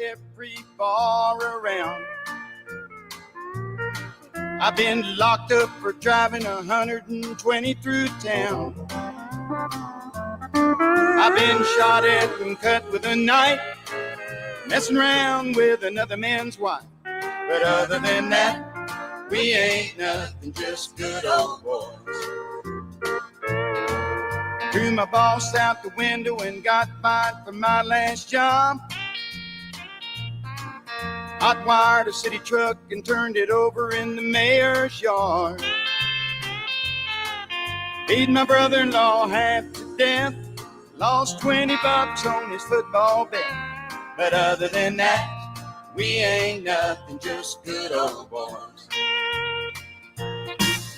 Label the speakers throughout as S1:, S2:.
S1: every bar around. I've been locked up for driving 120 through town. I've been shot at and cut with a knife, messing around with another man's wife. But other than that, we ain't nothing, just good old boys. Threw my boss out the window and got fired from my last job. Hot wired a city truck and turned it over in the mayor's yard. Beat my brother-in-law half to death. Lost $20 on his football bet. But other than that, we ain't nothing, just good old boys.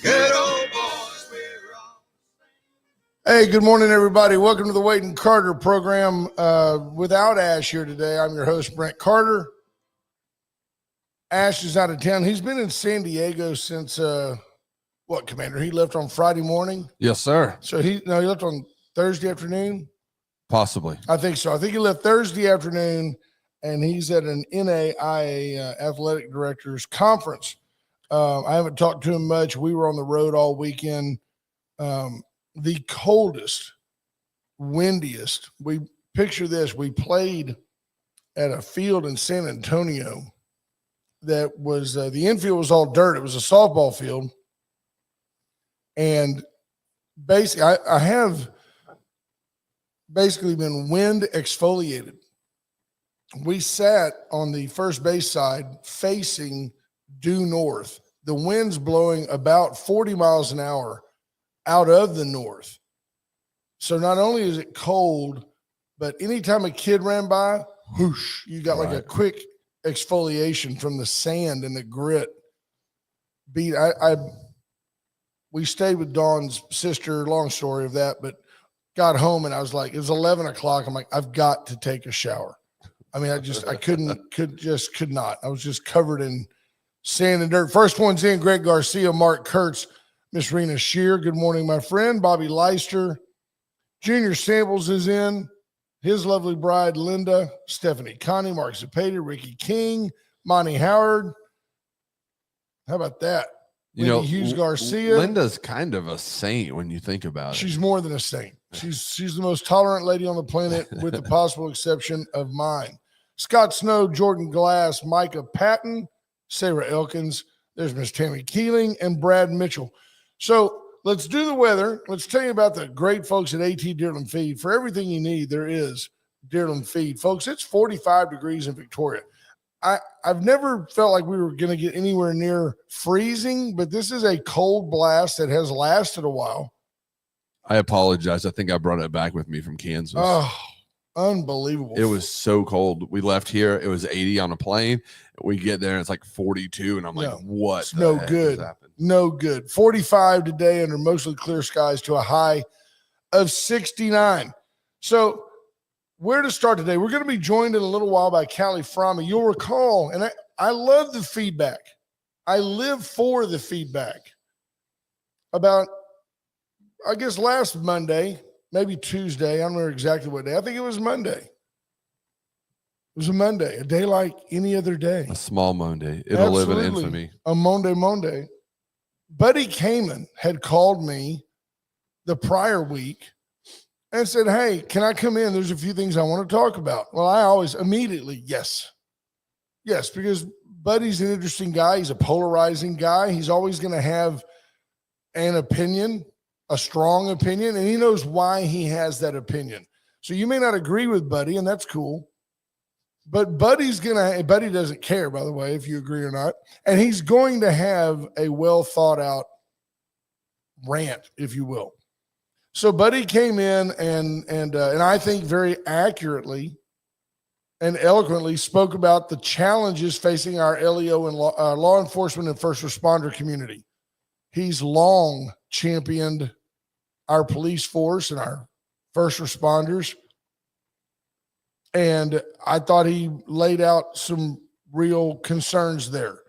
S1: Good old boys, we're all.
S2: Hey, good morning, everybody. Welcome to the Wade and Carter program. Without Ash here today, I'm your host, Brent Carter. Ash is out of town. He's been in San Diego since, Commander? He left on Friday morning?
S3: Yes, sir.
S2: So he left on Thursday afternoon?
S3: Possibly.
S2: I think so. I think he left Thursday afternoon, and he's at an NAIA Athletic Directors Conference. I haven't talked to him much. We were on the road all weekend. The coldest, windiest. We picture this. We played at a field in San Antonio that was the infield was all dirt. It was a softball field. And basically, I have basically been wind exfoliated. We sat on the first base side facing due north. The wind's blowing about 40 miles an hour out of the north. So not only is it cold, but anytime a kid ran by, whoosh, you got like a quick exfoliation from the sand and the grit. We stayed with Dawn's sister, long story of that, but got home and I was like, it was 11 o'clock. I'm like, I've got to take a shower. I mean, I could not. I was just covered in sand and dirt. First one's in, Greg Garcia, Mark Kurtz, Miss Rena Shear. Good morning, my friend. Bobby Leister. Junior Samples is in. His lovely bride, Linda, Stephanie Connie, Mark Zepeda, Ricky King, Monty Howard. How about that? Hughes Garcia.
S3: Linda's kind of a saint when you think about it.
S2: She's more than a saint. She's the most tolerant lady on the planet, with the possible exception of mine. Scott Snow, Jordan Glass, Micah Patton, Sarah Elkins. There's Miss Tammy Keeling and Brad Mitchell. So let's do the weather. Let's tell you about the great folks at AT Deerland Feed. For everything you need, there is Deerland Feed. Folks, it's 45 degrees in Victoria. I've never felt like we were going to get anywhere near freezing, but this is a cold blast that has lasted a while.
S3: I apologize. I think I brought it back with me from Kansas.
S2: Oh, unbelievable.
S3: It was so cold. We left here. It was 80 on a plane. We get there and it's like 42. And I'm like, what?
S2: It's no good. No good. 45 today under mostly clear skies to a high of 69. So where to start today? We're going to be joined in a little while by Callie Frommy. You'll recall, and I love the feedback. I live for the feedback. About, I guess, last Monday, maybe Tuesday. I don't remember exactly what day. I think it was Monday. It was a Monday, a day like any other day.
S3: A small Monday. It'll live in infamy.
S2: A Monday. Buddy Kamen had called me the prior week and said, hey, can I come in? There's a few things I want to talk about. Well, I always immediately, yes, because Buddy's an interesting guy. He's a polarizing guy. He's always going to have an opinion, a strong opinion, and he knows why he has that opinion. So you may not agree with Buddy, and that's cool. But Buddy doesn't care, by the way, if you agree or not. And he's going to have a well thought out rant, if you will. So Buddy came in and I think very accurately and eloquently spoke about the challenges facing our LEO and law enforcement and first responder community. He's long championed our police force and our first responders. And I thought he laid out some real concerns there.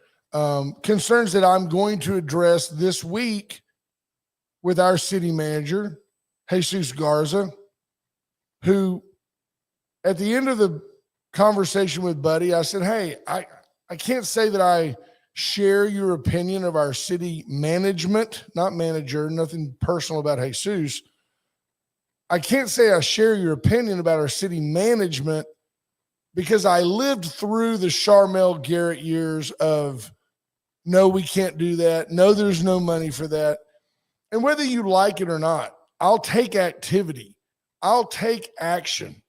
S2: Concerns that I'm going to address this week with our city manager, Jesus Garza, who at the end of the conversation with Buddy. I said, hey, I can't say that I share your opinion of our city management, not manager, nothing personal about Jesus. I can't say I share your opinion about our city management because I lived through the Charmel Garrett years of, no, we can't do that. No, there's no money for that. And whether you like it or not, I'll take activity. I'll take action.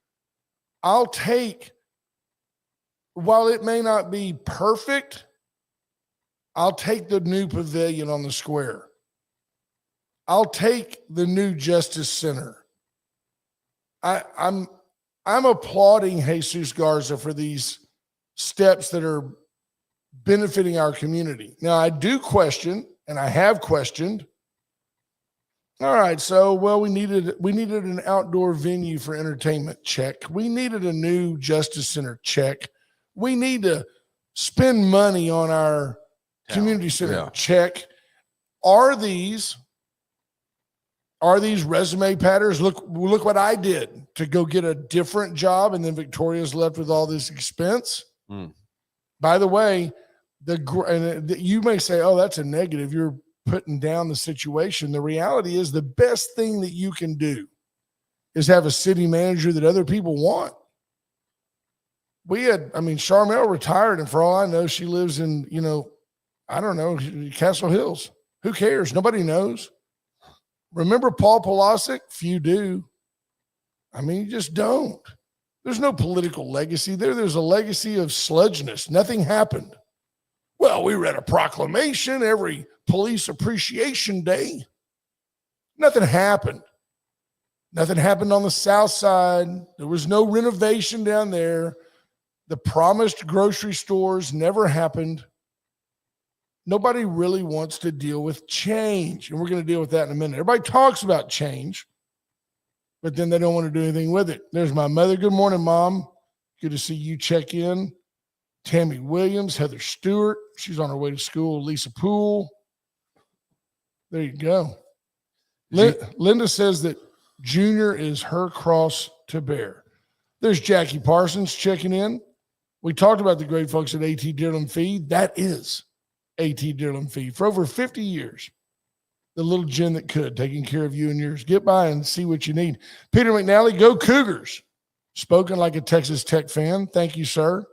S2: I'll take, while it may not be perfect, I'll take the new pavilion on the square. I'll take the new Justice Center. I'm applauding Jesus Garza for these steps that are benefiting our community. Now, I do question, and I have questioned. All right, so we needed an outdoor venue for entertainment. Check. We needed a new Justice Center. Check. We need to spend money on our community center.
S3: Yeah.
S2: Check. Are these resume patterns? Look what I did to go get a different job, and then Victoria's left with all this expense. By the way, you may say, oh, that's a negative. You're putting down the situation. The reality is the best thing that you can do is have a city manager that other people want. Charmel retired, and for all I know, she lives in, I don't know, Castle Hills. Who cares? Nobody knows. Remember Paul Pulasic? Few do. You just don't. There's no political legacy there. There's a legacy of sludginess. Nothing happened. Well, we read a proclamation every Police Appreciation Day. Nothing happened. Nothing happened on the south side. There was no renovation down there. The promised grocery stores never happened. Nobody really wants to deal with change, and we're going to deal with that in a minute. Everybody talks about change, but then they don't want to do anything with it. There's my mother. Good morning, Mom. Good to see you check in. Tammy Williams, Heather Stewart. She's on her way to school. Lisa Poole. There you go. Linda says that Junior is her cross to bear. There's Jackie Parsons checking in. We talked about the great folks at A.T. Dillon Feed. That is A.T. Dillon Feed. For over 50 years, the little gin that could, taking care of you and yours. Get by and see what you need. Peter McNally, go Cougars. Spoken like a Texas Tech fan. Thank you, sir.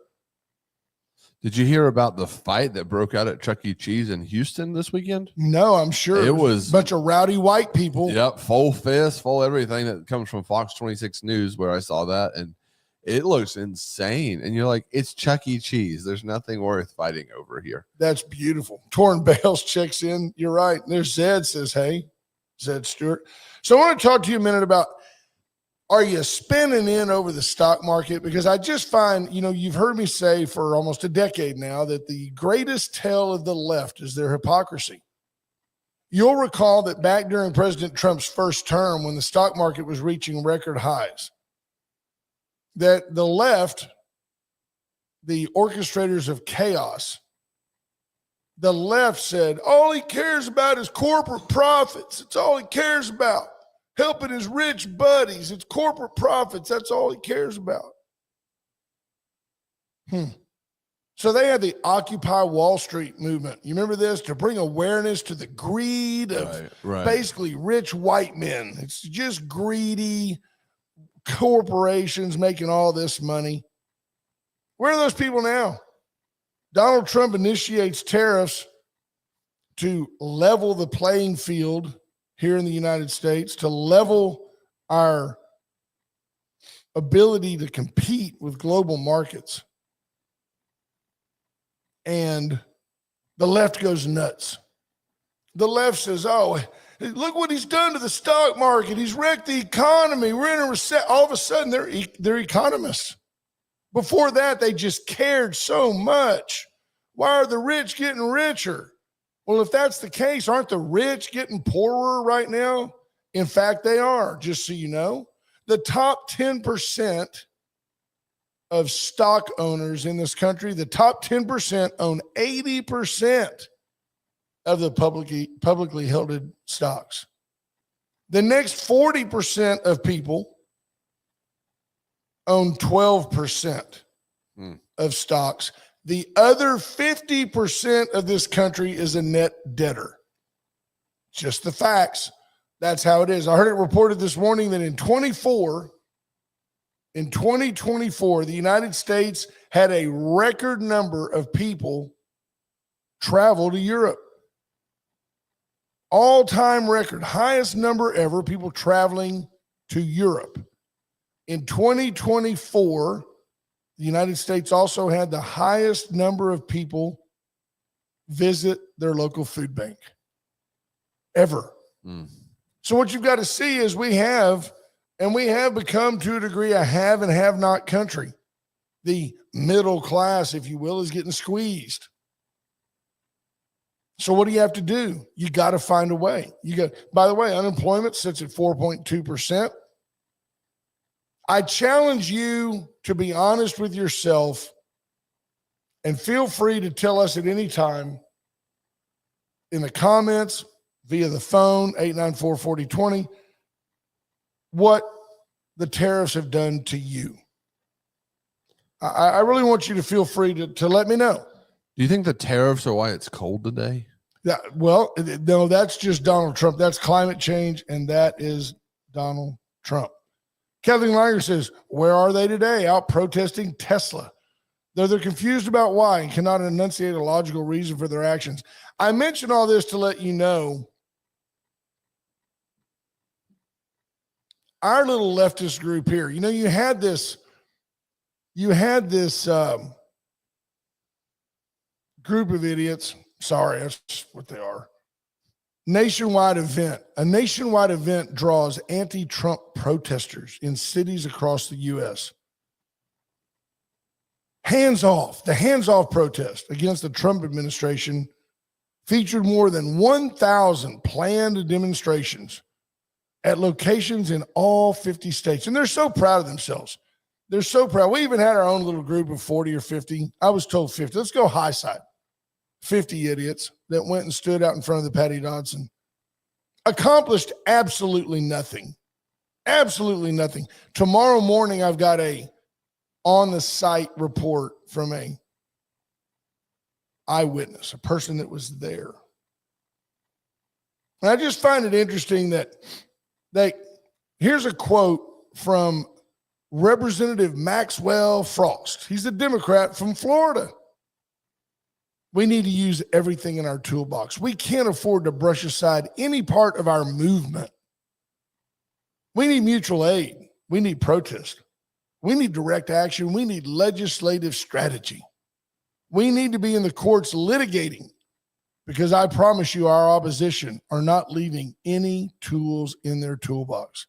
S3: Did you hear about the fight that broke out at Chuck E. Cheese in Houston this weekend?
S2: No, I'm sure
S3: it was
S2: a bunch of rowdy white people.
S3: Yep, full fist, full everything that comes from Fox 26 News, where I saw that, and it looks insane. And you're like, it's Chuck E. Cheese. There's nothing worth fighting over here.
S2: That's beautiful. Torrin Bales checks in. You're right. There's Zed says, hey, Zed Stewart. So I want to talk to you a minute about, are you spinning in over the stock market? Because I just find, you've heard me say for almost a decade now that the greatest tell of the left is their hypocrisy. You'll recall that back during President Trump's first term, when the stock market was reaching record highs, that the left, the orchestrators of chaos, the left said, all he cares about is corporate profits. It's all he cares about. Helping his rich buddies. It's corporate profits. That's all he cares about. So they had the Occupy Wall Street movement. You remember this? To bring awareness to the greed of basically rich white men. It's just greedy corporations making all this money. Where are those people now? Donald Trump initiates tariffs to level the playing field here in the United States, to level our ability to compete with global markets. And the left goes nuts. The left says, oh, look what he's done to the stock market. He's wrecked the economy. We're in a recession. All of a sudden, they're economists. Before that, they just cared so much. Why are the rich getting richer? Well, if that's the case, aren't the rich getting poorer right now? In fact, they are, just so you know. The top 10% of stock owners in this country, the top 10% own 80% of the publicly held stocks. The next 40% of people own 12%. of stocks. The other 50% of this country is a net debtor. Just the facts. That's how it is. I heard it reported this morning that in 2024, the United States had a record number of people travel to Europe. All-time record, highest number ever, people traveling to Europe. In 2024, the United States also had the highest number of people visit their local food bank ever. So what you've got to see is we have become to a degree a have and have not country. The middle class, if you will, is getting squeezed. So what do you have to do? You got to find a way. By the way, unemployment sits at 4.2%. I challenge you to be honest with yourself and feel free to tell us at any time in the comments, via the phone, 894-4020, what the tariffs have done to you. I really want you to feel free to let me know.
S3: Do you think the tariffs are why it's cold today?
S2: Well, no, that's just Donald Trump. That's climate change, and that is Donald Trump. Kathleen Langer says, where are they today? Out protesting Tesla. They're confused about why and cannot enunciate a logical reason for their actions. I mention all this to let you know our little leftist group here. You know, you had this group of idiots. Sorry, that's what they are. Nationwide event. A nationwide event draws anti-Trump protesters in cities across the U.S. Hands off. The hands-off protest against the Trump administration featured more than 1,000 planned demonstrations at locations in all 50 states. And they're so proud of themselves. They're so proud. We even had our own little group of 40 or 50. I was told 50. Let's go high side. 50 idiots that went and stood out in front of the Patty Dodson. Accomplished absolutely nothing. Absolutely nothing. Tomorrow morning, I've got a on-the-site report from a eyewitness, a person that was there. And I just find it interesting that here's a quote from Representative Maxwell Frost. He's a Democrat from Florida. We need to use everything in our toolbox. We can't afford to brush aside any part of our movement. We need mutual aid. We need protest. We need direct action. We need legislative strategy. We need to be in the courts litigating, because I promise you our opposition are not leaving any tools in their toolbox.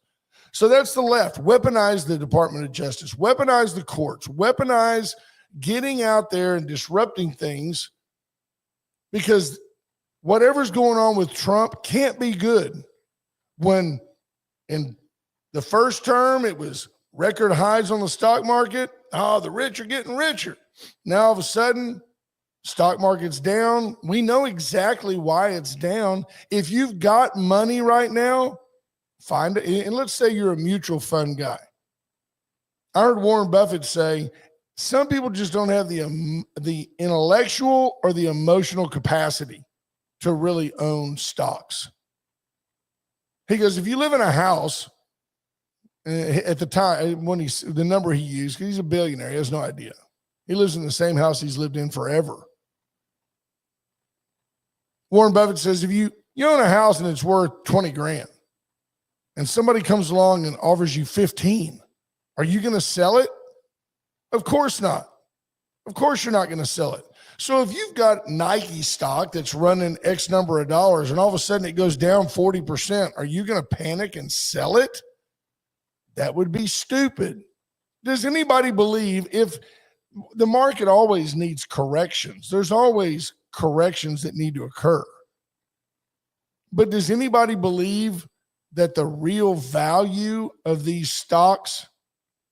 S2: So that's the left. Weaponize the Department of Justice. Weaponize the courts. Weaponize getting out there and disrupting things, because whatever's going on with Trump can't be good. When in the first term, it was record highs on the stock market. Oh, the rich are getting richer. Now, all of a sudden, stock market's down. We know exactly why it's down. If you've got money right now, find it. And let's say you're a mutual fund guy. I heard Warren Buffett say, some people just don't have the intellectual or the emotional capacity to really own stocks. He goes, if you live in a house, at the time, when the number he used, because he's a billionaire, he has no idea. He lives in the same house he's lived in forever. Warren Buffett says, if you own a house and it's worth 20 grand, and somebody comes along and offers you 15, are you going to sell it? Of course not. Of course you're not going to sell it. So if you've got Nike stock that's running X number of dollars and all of a sudden it goes down 40%, are you going to panic and sell it? That would be stupid. Does anybody believe if the market always needs corrections? There's always corrections that need to occur. But does anybody believe that the real value of these stocks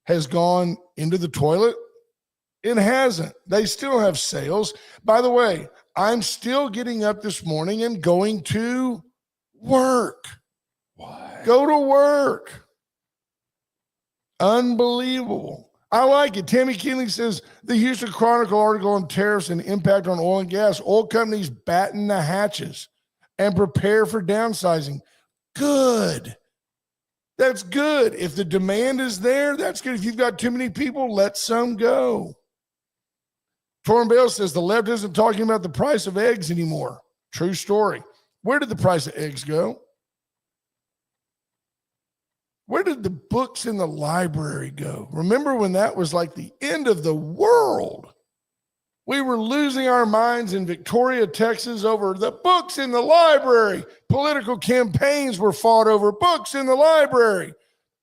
S2: has gone into the toilet? It hasn't. They still have sales. By the way, I'm still getting up this morning and going to work.
S3: Why?
S2: Go to work. Unbelievable. I like it. Tammy Kinley says the Houston Chronicle article on tariffs and impact on oil and gas. Oil companies batten the hatches and prepare for downsizing. Good. That's good. If the demand is there, that's good. If you've got too many people, let some go. Torrin Bale says the left isn't talking about the price of eggs anymore. True story. Where did the price of eggs go? Where did the books in the library go? Remember when that was like the end of the world? We were losing our minds in Victoria, Texas over the books in the library. Political campaigns were fought over books in the library.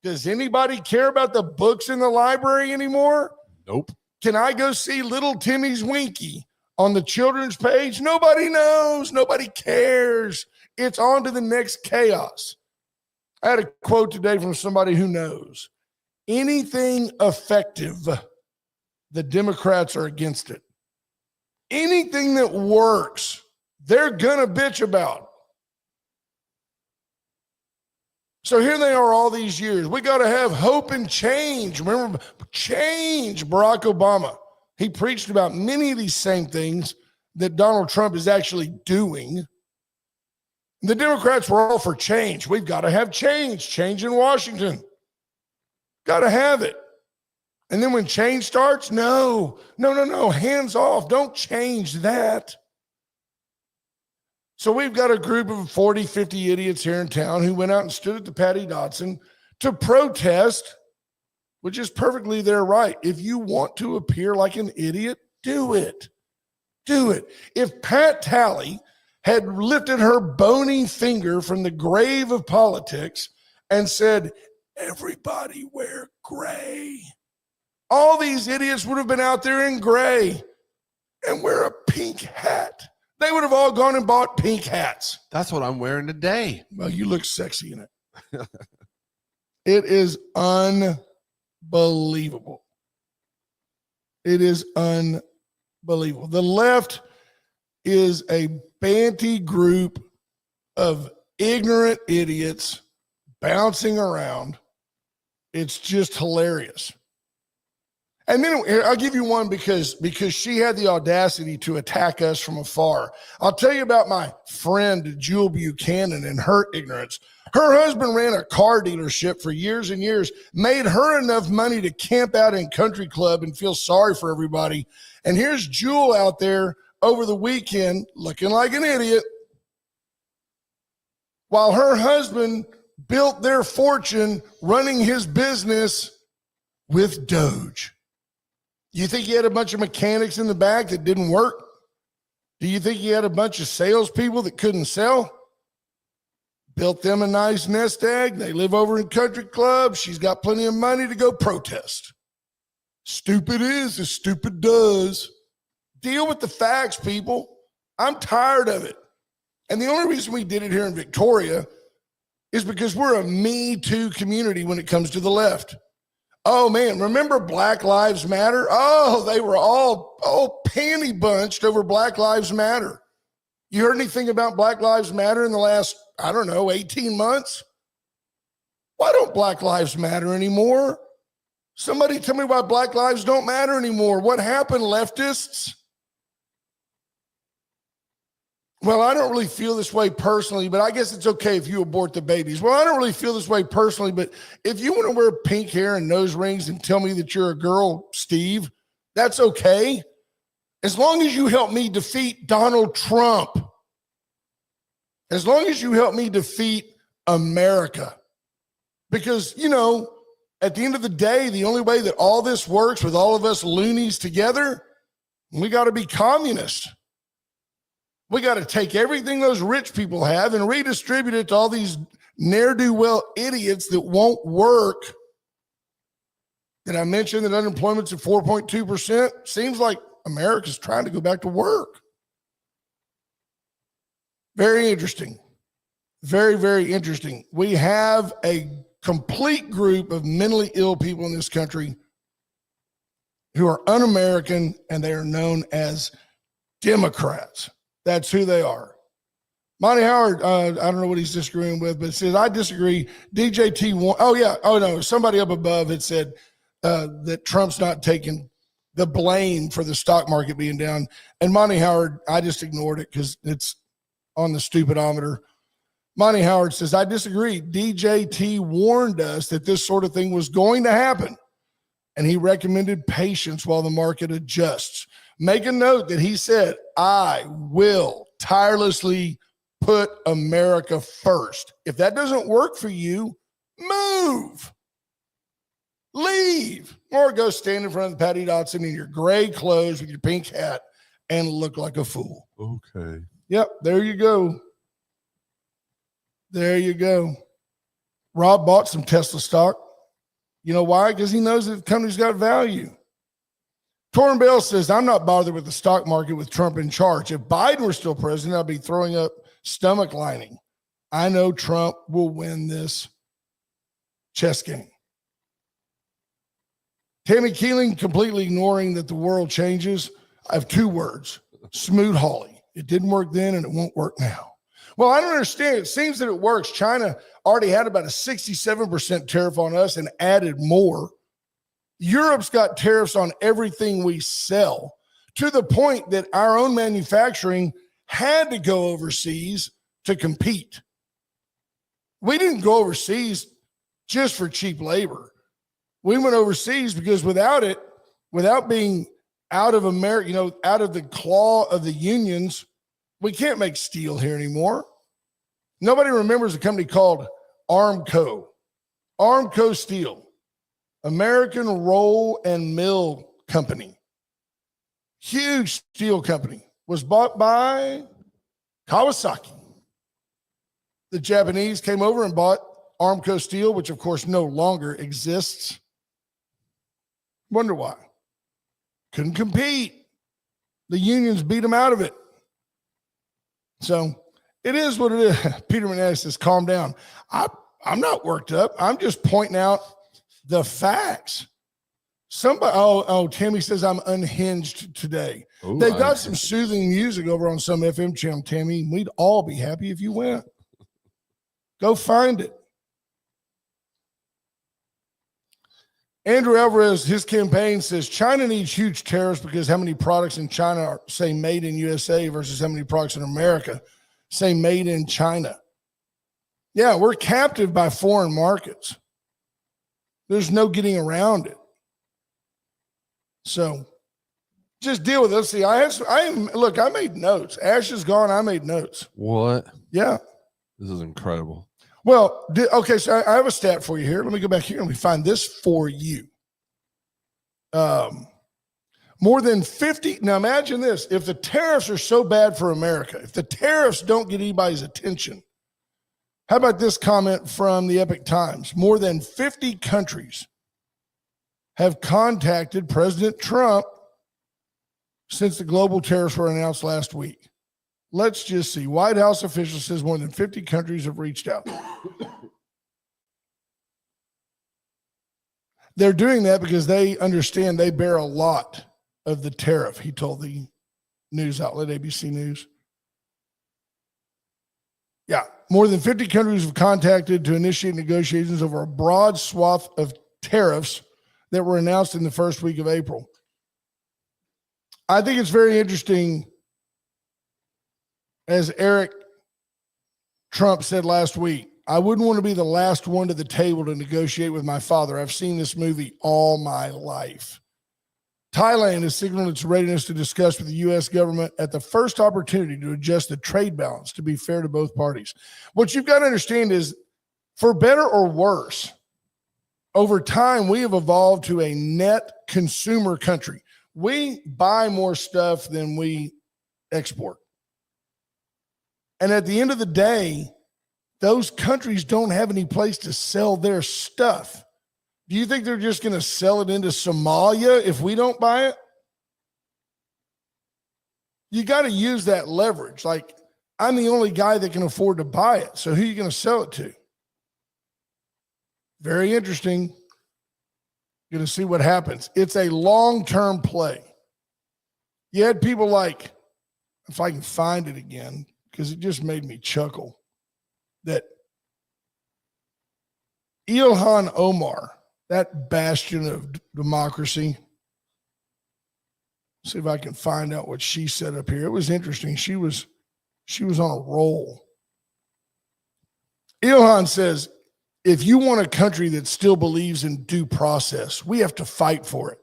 S2: Does anybody care about the books in the library anymore?
S3: Nope.
S2: Can I go see Little Timmy's Winky on the children's page? Nobody knows. Nobody cares. It's on to the next chaos. I had a quote today from somebody who knows. Anything effective, the Democrats are against it. Anything that works, they're going to bitch about. So here they are all these years. We got to have hope and change. Remember, change, Barack Obama. He preached about many of these same things that Donald Trump is actually doing. The Democrats were all for change. We've got to have change in Washington. Got to have it. And then when change starts, no, hands off. Don't change that. So we've got a group of 40, 50 idiots here in town who went out and stood at the Patty Dodson to protest, which is perfectly their right. If you want to appear like an idiot, do it. Do it. If Pat Talley had lifted her bony finger from the grave of politics and said, everybody wear gray, all these idiots would have been out there in gray and wear a pink hat. They would have all gone and bought pink hats.
S3: That's what I'm wearing today.
S2: Well, you look sexy in it. It is unbelievable. It is unbelievable. The left is a banty group of ignorant idiots bouncing around. It's just hilarious. And then I'll give you one because she had the audacity to attack us from afar. I'll tell you about my friend, Jewel Buchanan, and her ignorance. Her husband ran a car dealership for years and years, made her enough money to camp out in country club and feel sorry for everybody. And here's Jewel out there over the weekend looking like an idiot while her husband built their fortune running his business with Doge. You think he had a bunch of mechanics in the back that didn't work? Do you think he had a bunch of salespeople that couldn't sell? Built them a nice nest egg. They live over in country club. She's got plenty of money to go protest. Stupid is as stupid does. Deal with the facts, people. I'm tired of it. And the only reason we did it here in Victoria is because we're a Me Too community when it comes to the left. Oh, man, remember Black Lives Matter? Oh, they were all panty bunched over Black Lives Matter. You heard anything about Black Lives Matter in the last, 18 months? Why don't Black Lives matter anymore? Somebody tell me why Black lives don't matter anymore. What happened, leftists? Well, I don't really feel this way personally, but I guess it's okay if you abort the babies. Well, I don't really feel this way personally, but if you want to wear pink hair and nose rings and tell me that you're a girl, Steve, that's okay. As long as you help me defeat Donald Trump. As long as you help me defeat America. Because, at the end of the day, the only way that all this works with all of us loonies together, we got to be communist. We got to take everything those rich people have and redistribute it to all these ne'er-do-well idiots that won't work. Did I mention that unemployment's at 4.2%? Seems like America's trying to go back to work. Very interesting. Very, very interesting. We have a complete group of mentally ill people in this country who are un-American, and they are known as Democrats. That's who they are. Monty Howard, I don't know what he's disagreeing with, but it says, I disagree. DJT, somebody up above had said, that Trump's not taking the blame for the stock market being down. And Monty Howard, I just ignored it because it's on the stupidometer. Monty Howard says, I disagree. DJT warned us that this sort of thing was going to happen, and he recommended patience while the market adjusts. Make a note that he said, I will tirelessly put America first. If that doesn't work for you, move. Leave. Or go stand in front of the Patty Dotson in your gray clothes with your pink hat and look like a fool.
S3: Okay.
S2: Yep, there you go. There you go. Rob bought some Tesla stock. You know why? Because he knows that the company's got value. Torrin Bell says, I'm not bothered with the stock market with Trump in charge. If Biden were still president, I'd be throwing up stomach lining. I know Trump will win this chess game. Tammy Keeling completely ignoring that the world changes. I have two words, Smoot Hawley. It didn't work then and it won't work now. Well, I don't understand. It seems that it works. China already had about a 67% tariff on us and added more. Europe's got tariffs on everything we sell to the point that our own manufacturing had to go overseas to compete. We didn't go overseas just for cheap labor. We went overseas because without it, without being out of America, out of the claw of the unions, we can't make steel here anymore. Nobody remembers a company called Armco. Armco Steel, American Roll and Mill Company. Huge steel company. Was bought by Kawasaki. The Japanese came over and bought Armco Steel, which of course no longer exists. Wonder why. Couldn't compete. The unions beat them out of it. So it is what it is. Peter Menendez says, calm down. I'm not worked up. I'm just pointing out the facts. Somebody, Tammy says I'm unhinged today.
S3: Ooh,
S2: They've got some soothing music over on some FM channel, Tammy. We'd all be happy if you went. Go find it. Andrew Alvarez, his campaign says China needs huge tariffs because how many products in China are, say, made in USA versus how many products in America say made in China. Yeah, we're captive by foreign markets. There's no getting around it. So just deal with it. Let's see. I made notes. Ash is gone. I made notes.
S3: What?
S2: Yeah.
S3: This is incredible.
S2: Well, okay, so I have a stat for you here. Let me go back here and we find this for you. More than 50. Now imagine this. If the tariffs are so bad for America, if the tariffs don't get anybody's attention, how about this comment from the Epoch Times? More than 50 countries have contacted President Trump since the global tariffs were announced last week. Let's just see. White House official says more than 50 countries have reached out. They're doing that because they understand they bear a lot of the tariff, he told the news outlet, ABC News. Yeah, more than 50 countries have contacted to initiate negotiations over a broad swath of tariffs that were announced in the first week of April. I think it's very interesting, as Eric Trump said last week, I wouldn't want to be the last one to the table to negotiate with my father. I've seen this movie all my life. Thailand has signaled its readiness to discuss with the U.S. government at the first opportunity to adjust the trade balance to be fair to both parties. What you've got to understand is, for better or worse, over time, we have evolved to a net consumer country. We buy more stuff than we export. And at the end of the day, those countries don't have any place to sell their stuff. Do you think they're just going to sell it into Somalia if we don't buy it? You got to use that leverage. Like, I'm the only guy that can afford to buy it. So who are you going to sell it to? Very interesting. Going to see what happens. It's a long-term play. You had people like, if I can find it again, because it just made me chuckle, that Ilhan Omar, that bastion of democracy. See if I can find out what she said up here. It was interesting. She was on a roll. Ilhan says, if you want a country that still believes in due process, we have to fight for it.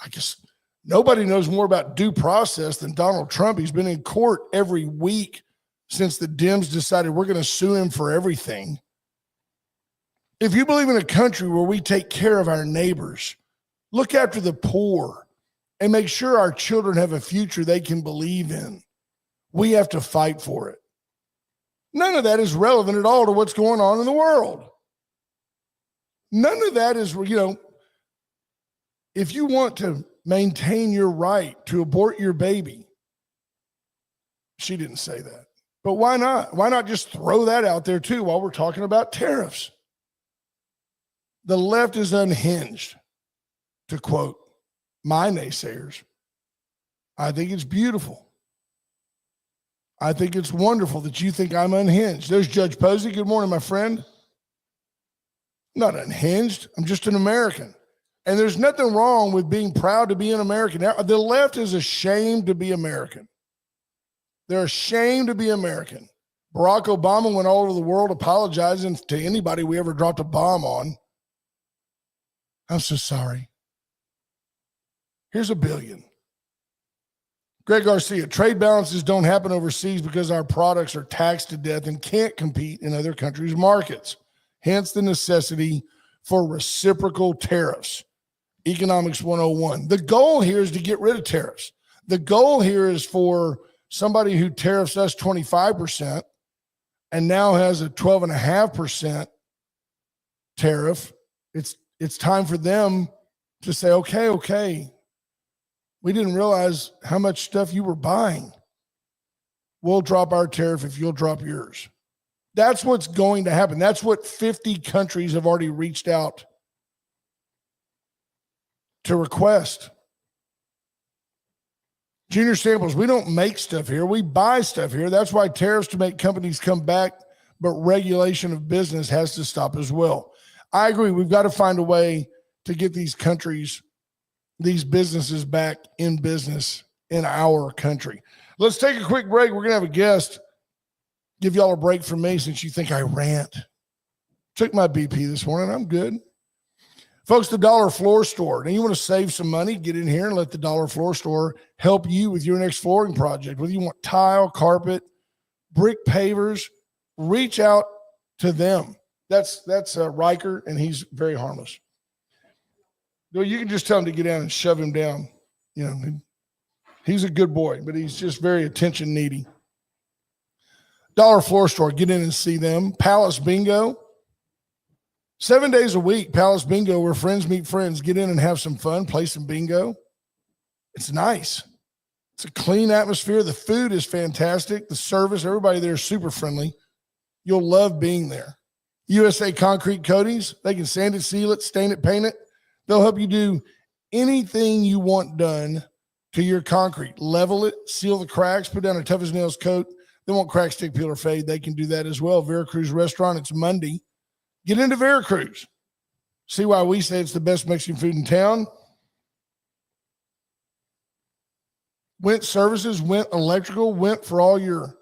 S2: I guess nobody knows more about due process than Donald Trump. He's been in court every week since the Dems decided we're going to sue him for everything. If you believe in a country where we take care of our neighbors, look after the poor, and make sure our children have a future they can believe in, we have to fight for it. None of that is relevant at all to what's going on in the world. None of that is, if you want to maintain your right to abort your baby, she didn't say that. But why not? Why not just throw that out there too while we're talking about tariffs? The left is unhinged, to quote my naysayers. I think it's beautiful. I think it's wonderful that you think I'm unhinged. There's Judge Posey. Good morning, my friend. I'm not unhinged. I'm just an American. And there's nothing wrong with being proud to be an American. The left is ashamed to be American. They're ashamed to be American. Barack Obama went all over the world apologizing to anybody we ever dropped a bomb on. I'm so sorry. Here's $1 billion. Greg Garcia, trade balances don't happen overseas because our products are taxed to death and can't compete in other countries' markets. Hence the necessity for reciprocal tariffs. Economics 101. The goal here is to get rid of tariffs. The goal here is for somebody who tariffs us 25% and now has a 12.5% tariff. It's time for them to say, okay, we didn't realize how much stuff you were buying. We'll drop our tariff if you'll drop yours. That's what's going to happen. That's what 50 countries have already reached out to request. Junior Samples, we don't make stuff here. We buy stuff here. That's why tariffs to make companies come back, but regulation of business has to stop as well. I agree. We've got to find a way to get these countries, these businesses back in business in our country. Let's take a quick break. We're going to have a guest. Give y'all a break from me since you think I rant. Took my BP this morning. I'm good. Folks, the Dollar Floor Store. Now, you want to save some money, get in here and let the Dollar Floor Store help you with your next flooring project. Whether you want tile, carpet, brick pavers, reach out to them. That's Riker, and he's very harmless. You can just tell him to get down and shove him down. He's a good boy, but he's just very attention needy. Dollar Floor Store, get in and see them. Palace Bingo. 7 days a week, Palace Bingo, where friends meet friends. Get in and have some fun, play some bingo. It's nice. It's a clean atmosphere. The food is fantastic. The service, everybody there is super friendly. You'll love being there. USA Concrete Coatings, they can sand it, seal it, stain it, paint it. They'll help you do anything you want done to your concrete. Level it, seal the cracks, put down a tough as nails coat. They won't crack, stick, peel, or fade. They can do that as well. Veracruz Restaurant, it's Monday. Get into Veracruz. See why we say it's the best Mexican food in town. Went Services, Went Electrical, Went for all your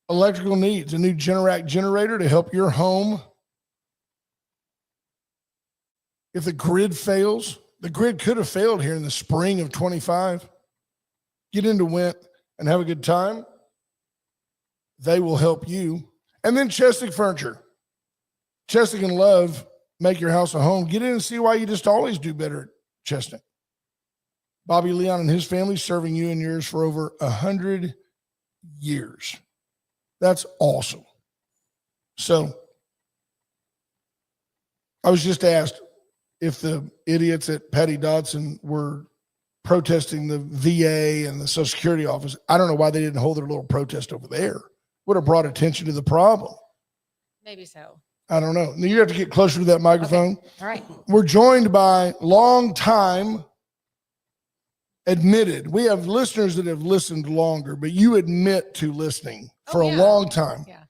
S2: electrical needs. A new Generac generator to help your home. If the grid fails, the grid could have failed here in the spring of 25. Get into Went and have a good time. They will help you. And then Chestic Furniture. Chestic and Love make your house a home. Get in and see why you just always do better at Chestic. Bobby Leon and his family serving you and yours for over 100 years. That's awesome. So I was just asked if the idiots at Patty Dodson were protesting the VA and the Social Security office. I don't know why they didn't hold their little protest over there. Would have brought attention to the problem.
S4: Maybe so.
S2: I don't know. You have to get closer to that microphone.
S4: Okay. All right.
S2: We're joined by long-time admitted. We have listeners that have listened longer, but you admit to listening for a long time.
S4: Yeah.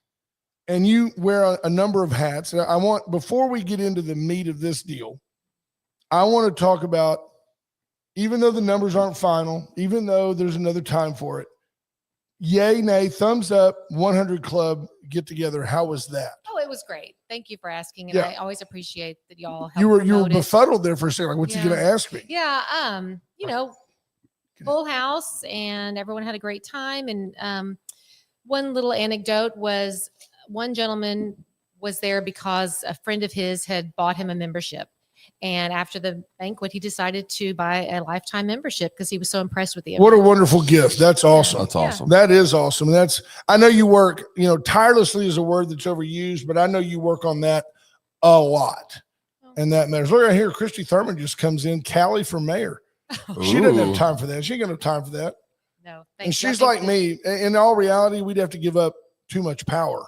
S2: And you wear a number of hats. I want, before we get into the meat of this deal, I want to talk about, even though the numbers aren't final, even though there's another time for it, yay, nay, thumbs up, 100 Club get together. How was that?
S4: Oh, it was great. Thank you for asking. And
S2: Yeah.
S4: I always appreciate that y'all help
S2: You were
S4: promote it.
S2: befuddled there for a second. Like, what's he
S4: Yeah.
S2: going to ask me?
S4: Yeah. You know, full house and everyone had a great time. And one little anecdote was one gentleman was there because a friend of his had bought him a membership. And after the banquet, he decided to buy a lifetime membership because he was so impressed with the
S2: What a
S4: event.
S2: wonderful gift. That's awesome.
S3: That's
S4: Yeah.
S3: awesome.
S2: That is awesome. I know you work, tirelessly is a word that's overused, but I know you work on that a lot. And that matters. Look right here. Christy Thurman just comes in, Callie for mayor. She doesn't have
S3: Ooh.
S2: time for that. She ain't got no time for that.
S4: No,
S2: And
S4: thanks.
S2: she's like me. In all reality, we'd have to give up too much power.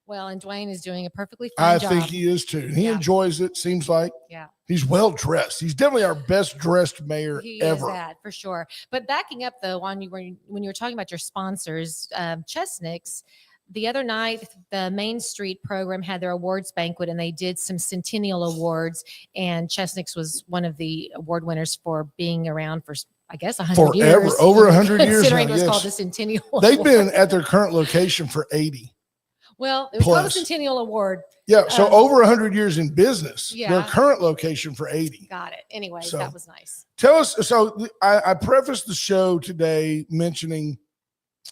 S4: Well, and Dwayne is doing a perfectly fine
S2: I
S4: job.
S2: think he is too. He
S4: Yeah.
S2: enjoys it, seems like.
S4: Yeah.
S2: He's well dressed. He's definitely our best dressed mayor
S4: He
S2: ever.
S4: is that for sure. But backing up though, when you were talking about your sponsors, Chesnick's, the other night the Main Street program had their awards banquet and they did some centennial awards. And Chesnick's was one of the award winners for being around for, I guess, 100
S2: Forever.
S4: years.
S2: Over 100 years
S4: Considering
S2: now,
S4: it was
S2: yes.
S4: called the Centennial.
S2: They've been
S4: Award.
S2: at their current location for 80.
S4: Well, it was called the
S2: plus.
S4: Centennial Award.
S2: Yeah. So
S4: Um,
S2: over 100 years in business. Their
S4: Yeah.
S2: current location for 80.
S4: Got it. Anyway,
S2: So-
S4: that was nice.
S2: Tell us. So I prefaced the show today mentioning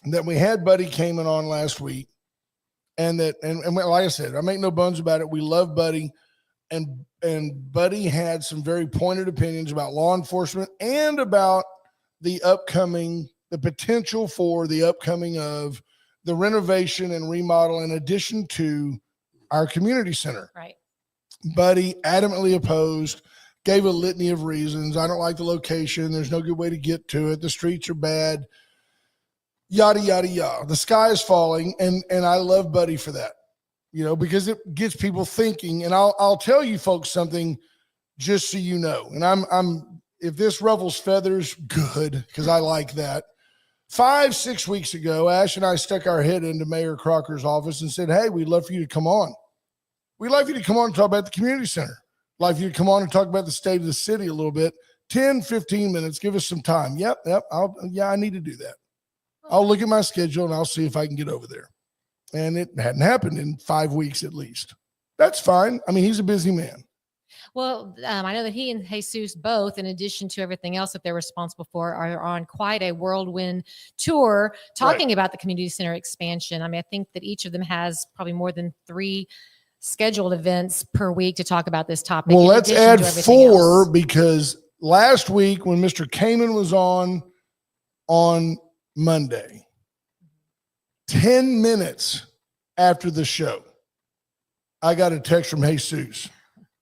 S2: that we had Buddy Kamen on last week, and like I said, I make no bones about it. We love Buddy, and Buddy had some very pointed opinions about law enforcement and about the potential for the upcoming of the renovation and remodel in addition to our community center.
S4: Right.
S2: Buddy adamantly opposed, gave a litany of reasons. I don't like the location. There's no good way to get to it. The streets are bad. Yada, yada, yada. The sky is falling. And I love Buddy for that, because it gets people thinking. And I'll tell you folks something just so you know. And if this ruffles feathers, good, because I like that. 5-6 weeks ago, Ash and I stuck our head into Mayor Crocker's office and said, hey, we'd love for you to come on. We'd like you to come on and talk about the community center. Like for you to come on and talk about the state of the city a little bit. 10, 15 minutes. Give us some time. Yep. I need to do that. I'll look at my schedule and I'll see if I can get over there. And it hadn't happened in 5 weeks at least. That's fine. I mean, he's a busy man.
S4: Well, I know that he and Jesus both, in addition to everything else that they're responsible for, are on quite a whirlwind tour talking about the community center expansion. I mean, I think that each of them has probably more than 3 scheduled events per week to talk about this topic.
S2: Well,
S4: in
S2: let's
S4: addition
S2: add
S4: to everything
S2: 4
S4: else.
S2: because last week when Mr. Kamen was on Monday, 10 minutes after the show, I got a text from Jesus.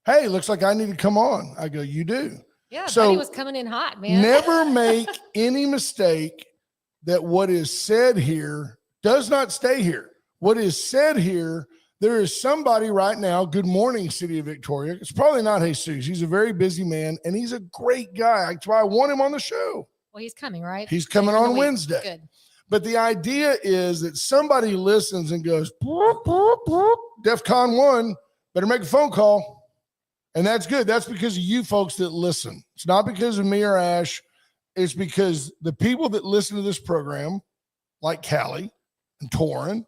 S2: Hey, looks like I need to come on. I go, you do.
S4: Yeah,
S2: so
S4: Buddy was coming in hot, man.
S2: Never make any mistake that what is said here does not stay here. What is said here, there is somebody right now. Good morning, City of Victoria. It's probably not Jesus. He's a very busy man and he's a great guy. That's why I want him on the show.
S4: Well, he's coming, right?
S2: He's coming
S4: Later in the
S2: on
S4: week.
S2: Wednesday.
S4: Good.
S2: But the idea is that somebody listens and goes, "Boop, boop, boop, DEFCON 1, better make a phone call." And that's good. That's because of you folks that listen. It's not because of me or Ash. It's because the people that listen to this program, like Callie and Torin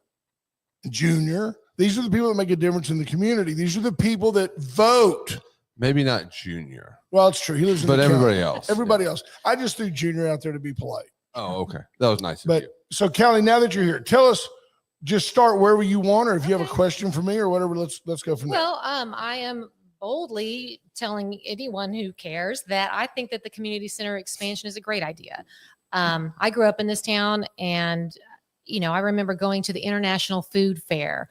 S2: and Junior, these are the people that make a difference in the community. These are the people that vote.
S3: Maybe not Junior,
S2: Well, it's true. He lives in
S3: but
S2: the
S3: everybody
S2: county.
S3: else.
S2: Everybody else. I just threw Junior out there to be polite.
S3: Oh, okay. That was nice of
S2: But
S3: you.
S2: so, Callie, now that you're here, tell us, just start wherever you want, or if you have a
S4: Okay.
S2: question for me or whatever, let's go from there.
S4: Well, I am boldly telling anyone who cares that I think that the community center expansion is a great idea. I grew up in this town and, I remember going to the International Food Fair.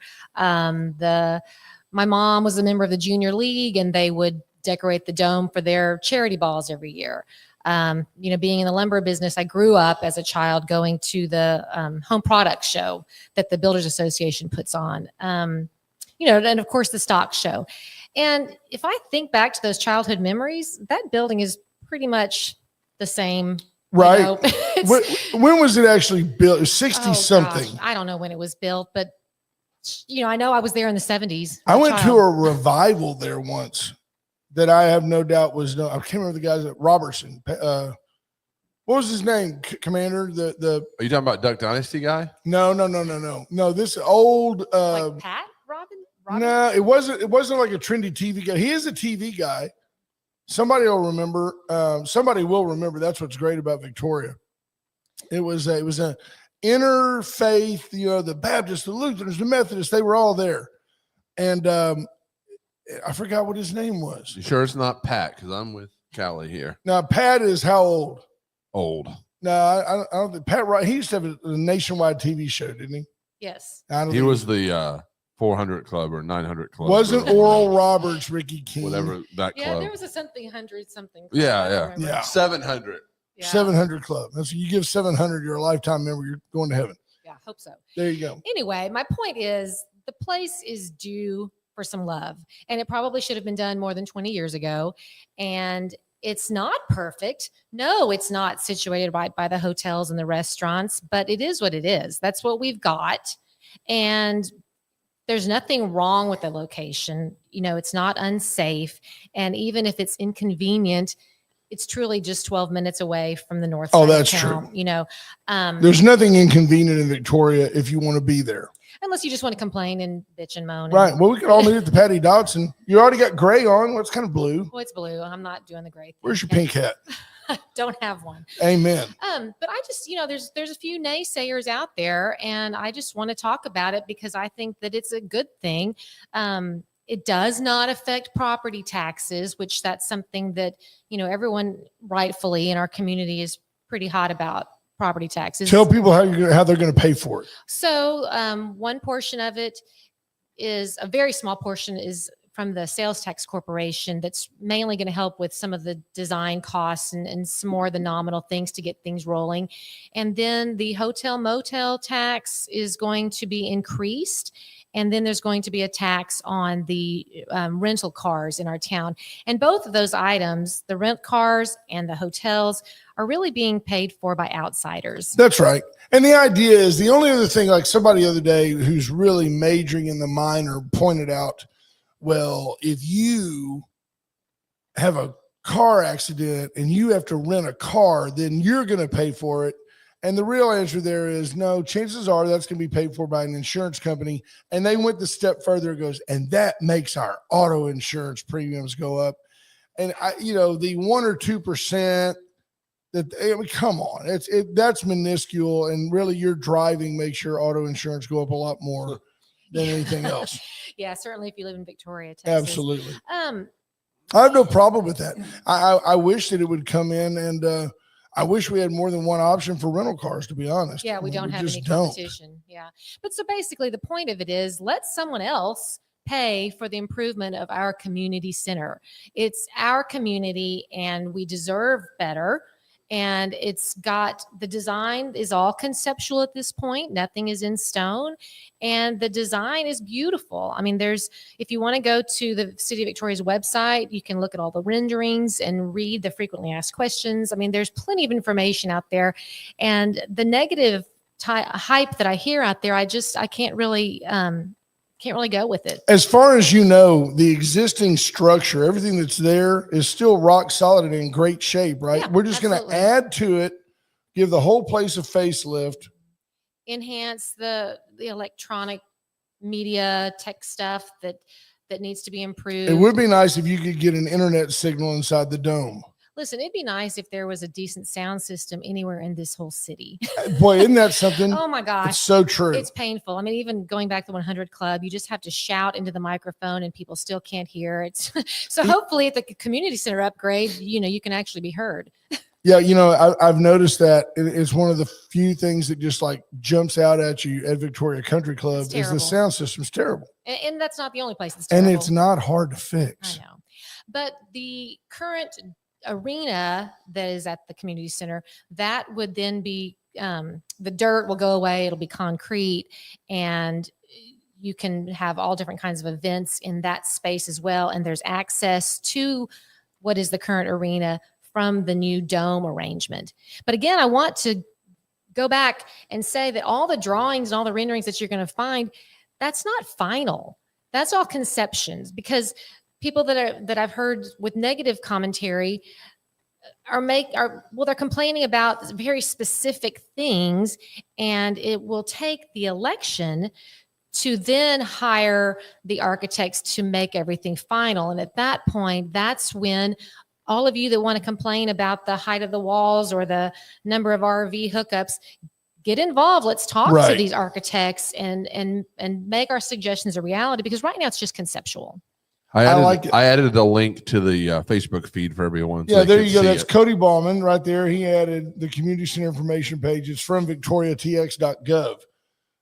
S4: My mom was a member of the Junior League and they would decorate the dome for their charity balls every year. Being in the lumber business, I grew up as a child going to the home products show that the Builders Association puts on. And of course the stock show. And if I think back to those childhood memories, that building is pretty much the same.
S2: Right.
S4: It's-
S2: When was it actually built? 60
S4: oh,
S2: something.
S4: gosh, I don't know when it was built, but I know I was there in the 70s.
S2: I went to a revival there once that I have no doubt was no. I can't remember the guy's Robertson. What was his name? Commander. The
S3: Are you talking about Duck Dynasty guy?
S2: no. This old.
S4: Like Pat Robin?
S2: No, it wasn't. It wasn't like a trendy TV guy. He is a TV guy. Somebody will remember. Somebody will remember. That's what's great about Victoria. It was a interfaith. The Baptists, the Lutherans, the Methodists. They were all there, and I forgot what his name was.
S3: You sure it's not Pat? Because I'm with Callie here.
S2: Now Pat is how old?
S3: Old.
S2: No, I don't think Pat. Right, he used to have a nationwide TV show, didn't he?
S4: Yes.
S2: I don't
S3: He
S2: think
S3: was the 400 Club or 900 Club.
S2: wasn't
S3: or
S2: Oral Roberts, Ricky King,
S3: whatever that
S4: Yeah,
S3: club.
S4: there was a something.
S3: Yeah,
S4: I don't
S3: yeah.
S4: remember.
S2: Yeah.
S3: 700.
S4: Yeah.
S2: 700 Club. That's you give 700, you're a lifetime member. You're going to heaven.
S4: Yeah, hope so.
S2: There you go.
S4: Anyway, my point is the place is due for some love, and it probably should have been done more than 20 years ago. And it's not perfect. No, it's not situated right by the hotels and the restaurants, but it is what it is. That's what we've got. And there's nothing wrong with the location. It's not unsafe. And even if it's inconvenient, it's truly just 12 minutes away from the north side
S2: Oh, that's
S4: of town.
S2: true. There's nothing inconvenient in Victoria if you want to be there.
S4: Unless you just want to complain and bitch and moan.
S2: Right. Well, we could all meet at the Patty Dodson. You already got gray on. What's kind of blue?
S4: Well, it's blue. I'm not doing the gray thing.
S2: Where's your pink hat?
S4: Don't have one.
S2: Amen.
S4: But I just, there's a few naysayers out there, and I just want to talk about it because I think that it's a good thing. It does not affect property taxes, which that's something that, everyone rightfully in our community is pretty hot about. Property taxes.
S2: Tell people how they're going to pay for it.
S4: So one portion of it is a very small portion is from the sales tax corporation. That's mainly going to help with some of the design costs and some more of the nominal things to get things rolling. And then the hotel motel tax is going to be increased. And then there's going to be a tax on the rental cars in our town. And both of those items, the rent cars and the hotels, are really being paid for by outsiders.
S2: That's right. And the idea is the only other thing, like somebody the other day who's really majoring in the minor pointed out, well, if you have a car accident and you have to rent a car, then you're going to pay for it. And the real answer there is no, chances are that's going to be paid for by an insurance company. And they went the step further. It goes, and that makes our auto insurance premiums go up. And the 1 or 2% come on, that's minuscule. And really your driving makes your auto insurance go up a lot more than anything else.
S4: Yeah, certainly if you live in Victoria, Texas.
S2: Absolutely. I have no problem with that. I wish that it would come in and, I wish we had more than one option for rental cars, to be honest.
S4: Yeah, we don't have any
S2: don't.
S4: competition. Yeah. But so basically the point of it is let someone else pay for the improvement of our community center. It's our community and we deserve better. And it's got the design is all conceptual at this point. Nothing is in stone. And the design is beautiful. I mean, if you want to go to the City of Victoria's website, you can look at all the renderings and read the frequently asked questions. I mean, there's plenty of information out there. And the negative hype that I hear out there, I can't really go with it.
S2: As far as you know, the existing structure, everything that's there is still rock solid and in great shape, right?
S4: Yeah,
S2: We're just going to
S4: absolutely.
S2: add to it, give the whole place a facelift.
S4: Enhance the electronic media tech stuff that needs to be improved.
S2: It would be nice if you could get an internet signal inside the dome.
S4: Listen, it'd be nice if there was a decent sound system anywhere in this whole city.
S2: Boy, isn't that something?
S4: Oh my gosh.
S2: It's so true.
S4: It's painful. I mean, even going back to the 100 Club, you just have to shout into the microphone and people still can't hear it. So hopefully at the community center upgrade, you can actually be heard.
S2: Yeah, I've noticed that it's one of the few things that just like jumps out at you at Victoria Country Club
S4: It's
S2: is the
S4: terrible.
S2: sound system's terrible.
S4: And that's not the only place that's terrible.
S2: And it's not hard to
S4: I
S2: fix.
S4: know. But the current arena that is at the community center, that would then be the dirt will go away. It'll be concrete, and you can have all different kinds of events in that space as well. And there's access to what is the current arena from the new dome arrangement. But again, I want to go back and say that all the drawings and all the renderings that you're going to find, that's not final. That's all conceptions, because people that I've heard with negative commentary they're complaining about very specific things, and it will take the election to then hire the architects to make everything final. And at that point, that's when all of you that want to complain about the height of the walls or the number of RV hookups, get involved. Let's talk to these architects and make our suggestions a reality, because right now it's just conceptual.
S3: I
S2: like it.
S3: I added a link to the Facebook feed for everyone.
S2: Yeah, there you go. That's Cody Ballman right there. He added the community center information page. It's from victoriatx.gov.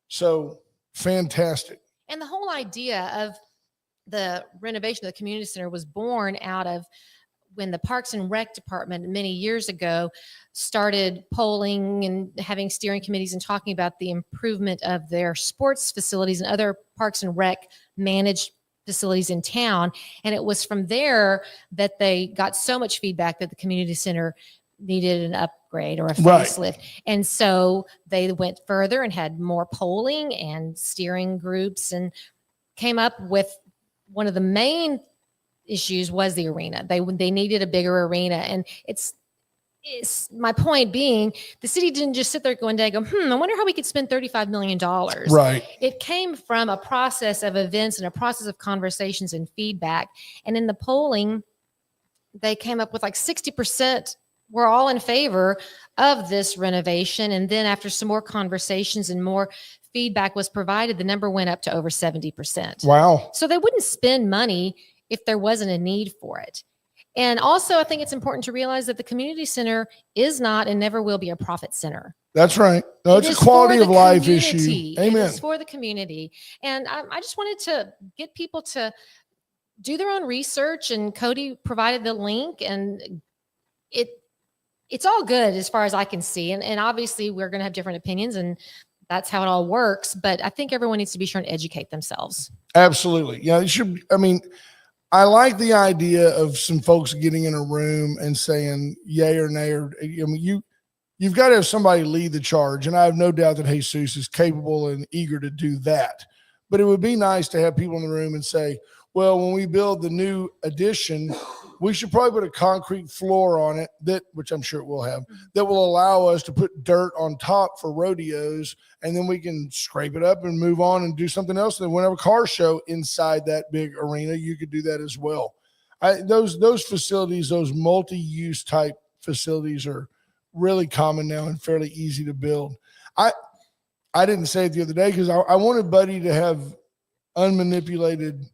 S2: So fantastic.
S4: And the whole idea of the renovation of the community center was born out of when the Parks and Rec department many years ago started polling and having steering committees and talking about the improvement of their sports facilities and other Parks and Rec managed facilities in town. And it was from there that they got so much feedback that the community center needed an upgrade or a facelift. And so they went further and had more polling and steering groups and came up with one of the main issues was the arena. They needed a bigger arena. And it's my point being, the city didn't just sit there one day and go, I wonder how we could spend $35 million.
S2: Right.
S4: It came from a process of events and a process of conversations and feedback. And in the polling, they came up with like 60% were all in favor of this renovation. And then after some more conversations and more feedback was provided, the number went up to over 70%.
S2: Wow.
S4: So they wouldn't spend money if there wasn't a need for it. And also, I think it's important to realize that the community center is not and never will be a profit center.
S2: That's right. No, it's a quality of life issue. Amen.
S4: It's for the community. And I just wanted to get people to do their own research, and Cody provided the link, and it's all good as far as I can see. And obviously we're going to have different opinions, and that's how it all works. But I think everyone needs to be sure and educate themselves.
S2: Absolutely. Yeah. It should. I mean, I like the idea of some folks getting in a room and saying yay or nay, or I mean, you've got to have somebody lead the charge. And I have no doubt that Jesus is capable and eager to do that. But it would be nice to have people in the room and say, well, when we build the new addition, we should probably put a concrete floor on it, which I'm sure it will have, that will allow us to put dirt on top for rodeos, and then we can scrape it up and move on and do something else. And then whenever a car show inside that big arena, you could do that as well. Those facilities, those multi-use type facilities, are really common now and fairly easy to build. I didn't say it the other day because I wanted Buddy to have unmanipulated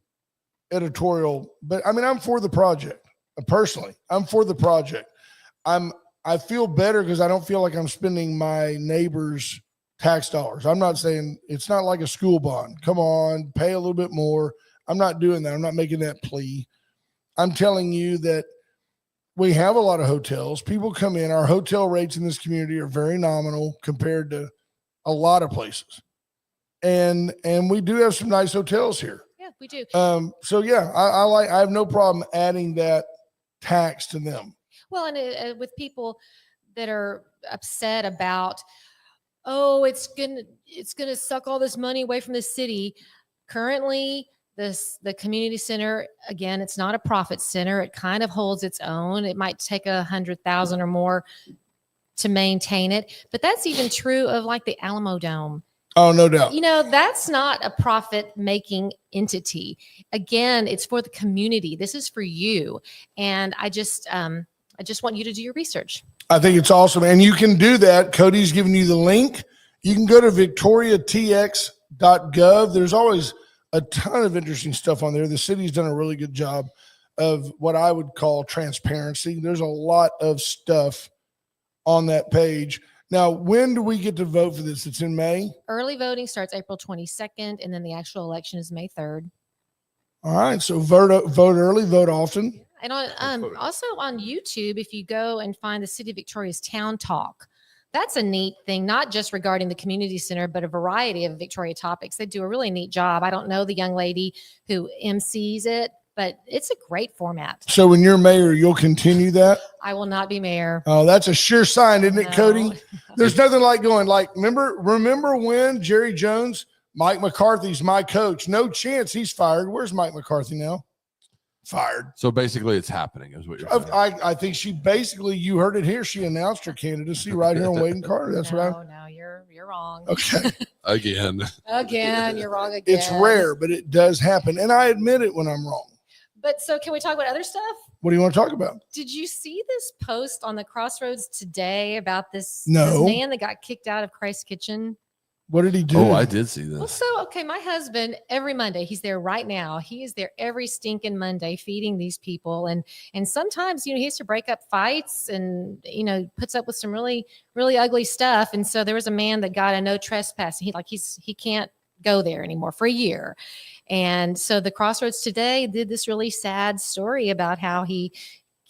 S2: editorial, but I mean, I'm for the project. Personally, I'm for the project. I feel better because I don't feel like I'm spending my neighbor's tax dollars. I'm not saying it's not like a school bond. Come on, pay a little bit more. I'm not doing that. I'm not making that plea. I'm telling you that we have a lot of hotels. People come in. Our hotel rates in this community are very nominal compared to a lot of places. And we do have some nice hotels here.
S4: Yeah, we do.
S2: So yeah, I have no problem adding that tax to them.
S4: Well, and with people that are upset about, oh, it's gonna suck all this money away from the city. Currently, the community center, again, it's not a profit center. It kind of holds its own. It might take $100,000 or more to maintain it, but that's even true of like the Alamo Dome.
S2: Oh, no doubt.
S4: That's not a profit-making entity. Again, it's for the community. This is for you. And I just want you to do your research.
S2: I think it's awesome. And you can do that. Cody's giving you the link. You can go to victoriatx.gov. There's always a ton of interesting stuff on there. The city's done a really good job of what I would call transparency. There's a lot of stuff on that page. Now, when do we get to vote for this? It's in May?
S4: Early voting starts April 22nd, and then the actual election is May 3rd.
S2: All right. So vote early, vote often.
S4: And also on YouTube, if you go and find the City of Victoria's Town Talk, that's a neat thing, not just regarding the community center, but a variety of Victoria topics. They do a really neat job. I don't know the young lady who MCs it, but it's a great format.
S2: So when you're mayor, you'll continue that?
S4: I will not be mayor.
S2: Oh, that's a sure sign, isn't it,
S4: No.
S2: Cody? There's nothing like going remember when Jerry Jones, Mike McCarthy's my coach. No chance he's fired. Where's Mike McCarthy now? fired.
S3: So basically, it's happening, is what you're saying.
S2: I think she basically, you heard it here. She announced her candidacy right here on Wade and Carter. That's what
S4: No, you're wrong.
S2: okay.
S3: Again.
S4: Again, you're wrong again.
S2: It's rare, but it does happen. And I admit it when I'm wrong.
S4: But so can we talk about other stuff?
S2: What do you want to talk about?
S4: Did you see this post on the Crossroads today about this
S2: No.
S4: man that got kicked out of Christ's Kitchen?
S2: What did he do?
S3: Oh, I did see
S4: Well,
S3: this.
S4: so okay, my husband every Monday, he's there right now. He is there every stinking Monday feeding these people, and sometimes he has to break up fights, and puts up with some really ugly stuff. And so there was a man that got a no trespassing. He can't go there anymore for a year. And so the Crossroads today did this really sad story about how he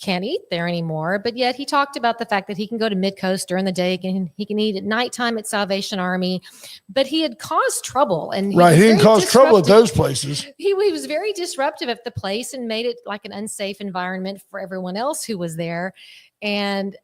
S4: can't eat there anymore, but yet he talked about the fact that he can go to Midcoast during the day and he can eat at nighttime at Salvation Army, but he had caused trouble. And
S2: Right. He didn't
S4: very
S2: cause trouble at
S4: disruptive.
S2: those places.
S4: He was very disruptive at the place and made it like an unsafe environment for everyone else who was there. And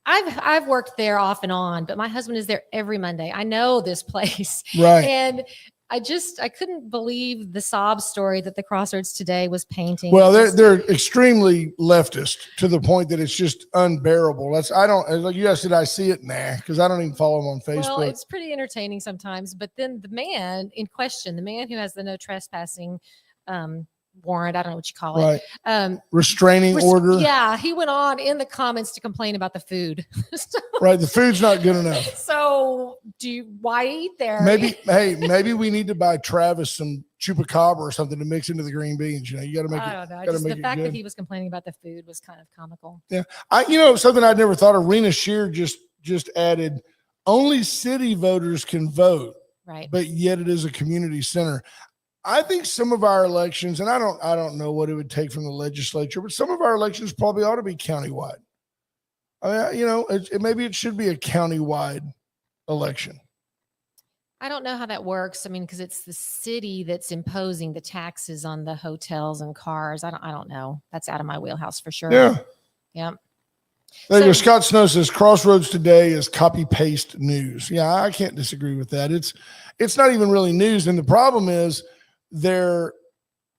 S4: I've worked there off and on, but my husband is there every Monday. I know this place.
S2: Right.
S4: And I couldn't believe the sob story that the Crossroads today was painting.
S2: Well,
S4: It was-
S2: they're extremely leftist to the point that it's just unbearable. Like you guys said, I see it because I don't even follow them on Facebook.
S4: Well, it's pretty entertaining sometimes. But then the man in question, the man who has the no trespassing warrant, I don't know what you call it.
S2: Right. Restraining order.
S4: Yeah, he went on in the comments to complain about the food.
S2: Right. The food's not good enough.
S4: So why eat there?
S2: Maybe we need to buy Travis some chupacabra or something to mix into the green beans. You got to make
S4: I
S2: it.
S4: don't know.
S2: gotta
S4: Just
S2: make
S4: the
S2: it
S4: fact
S2: good.
S4: that he was complaining about the food was kind of comical.
S2: Something I'd never thought of. Rena Shear just added, only city voters can vote,
S4: Right.
S2: but yet it is a community center. I think some of our elections, and I don't know what it would take from the legislature, but some of our elections probably ought to be countywide. I mean, maybe it should be a countywide election.
S4: I don't know how that works. I mean, because it's the city that's imposing the taxes on the hotels and cars. I don't know. That's out of my wheelhouse for sure.
S2: Yeah.
S4: Yeah.
S2: There you go.
S4: So-
S2: Scott Snow says Crossroads today is copy paste news. Yeah, I can't disagree with that. It's not even really news, and the problem is their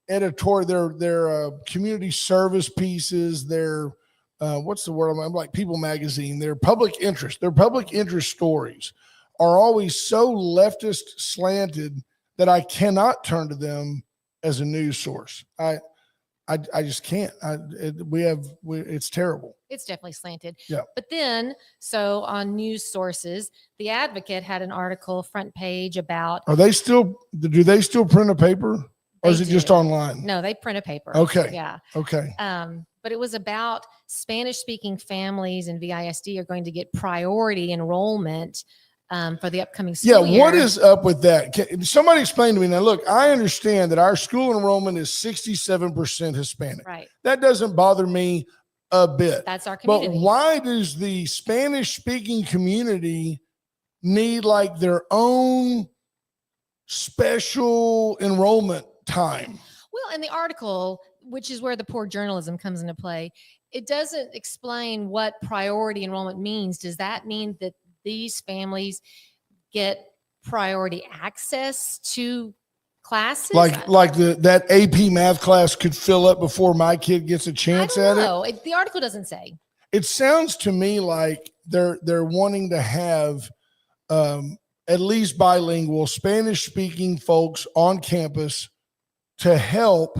S2: editorial, their community service pieces, their what's the word? I'm like People Magazine. Their public interest stories are always so leftist slanted that I cannot turn to them as a news source. I just can't. It's terrible.
S4: It's definitely slanted.
S2: Yeah.
S4: But then, so on news sources, The Advocate had an article front page about.
S2: Do they still print a paper, or is
S4: They
S2: it just
S4: do.
S2: online?
S4: No, they print a paper.
S2: Okay.
S4: Yeah.
S2: Okay.
S4: But it was about Spanish-speaking families in VISD are going to get priority enrollment for the upcoming school year.
S2: What is up with that? Somebody explain to me now. Look, I understand that our school enrollment is 67% Hispanic.
S4: Right.
S2: That doesn't bother me a bit.
S4: That's our
S2: But
S4: community.
S2: why does the Spanish-speaking community need like their own special enrollment time?
S4: Well, in the article, which is where the poor journalism comes into play, it doesn't explain what priority enrollment means. Does that mean that these families get priority access to classes?
S2: Like that AP math class could fill up before my kid gets a
S4: I
S2: chance
S4: don't
S2: at it.
S4: know. The article doesn't say.
S2: It sounds to me like they're wanting to have at least bilingual Spanish speaking folks on campus to help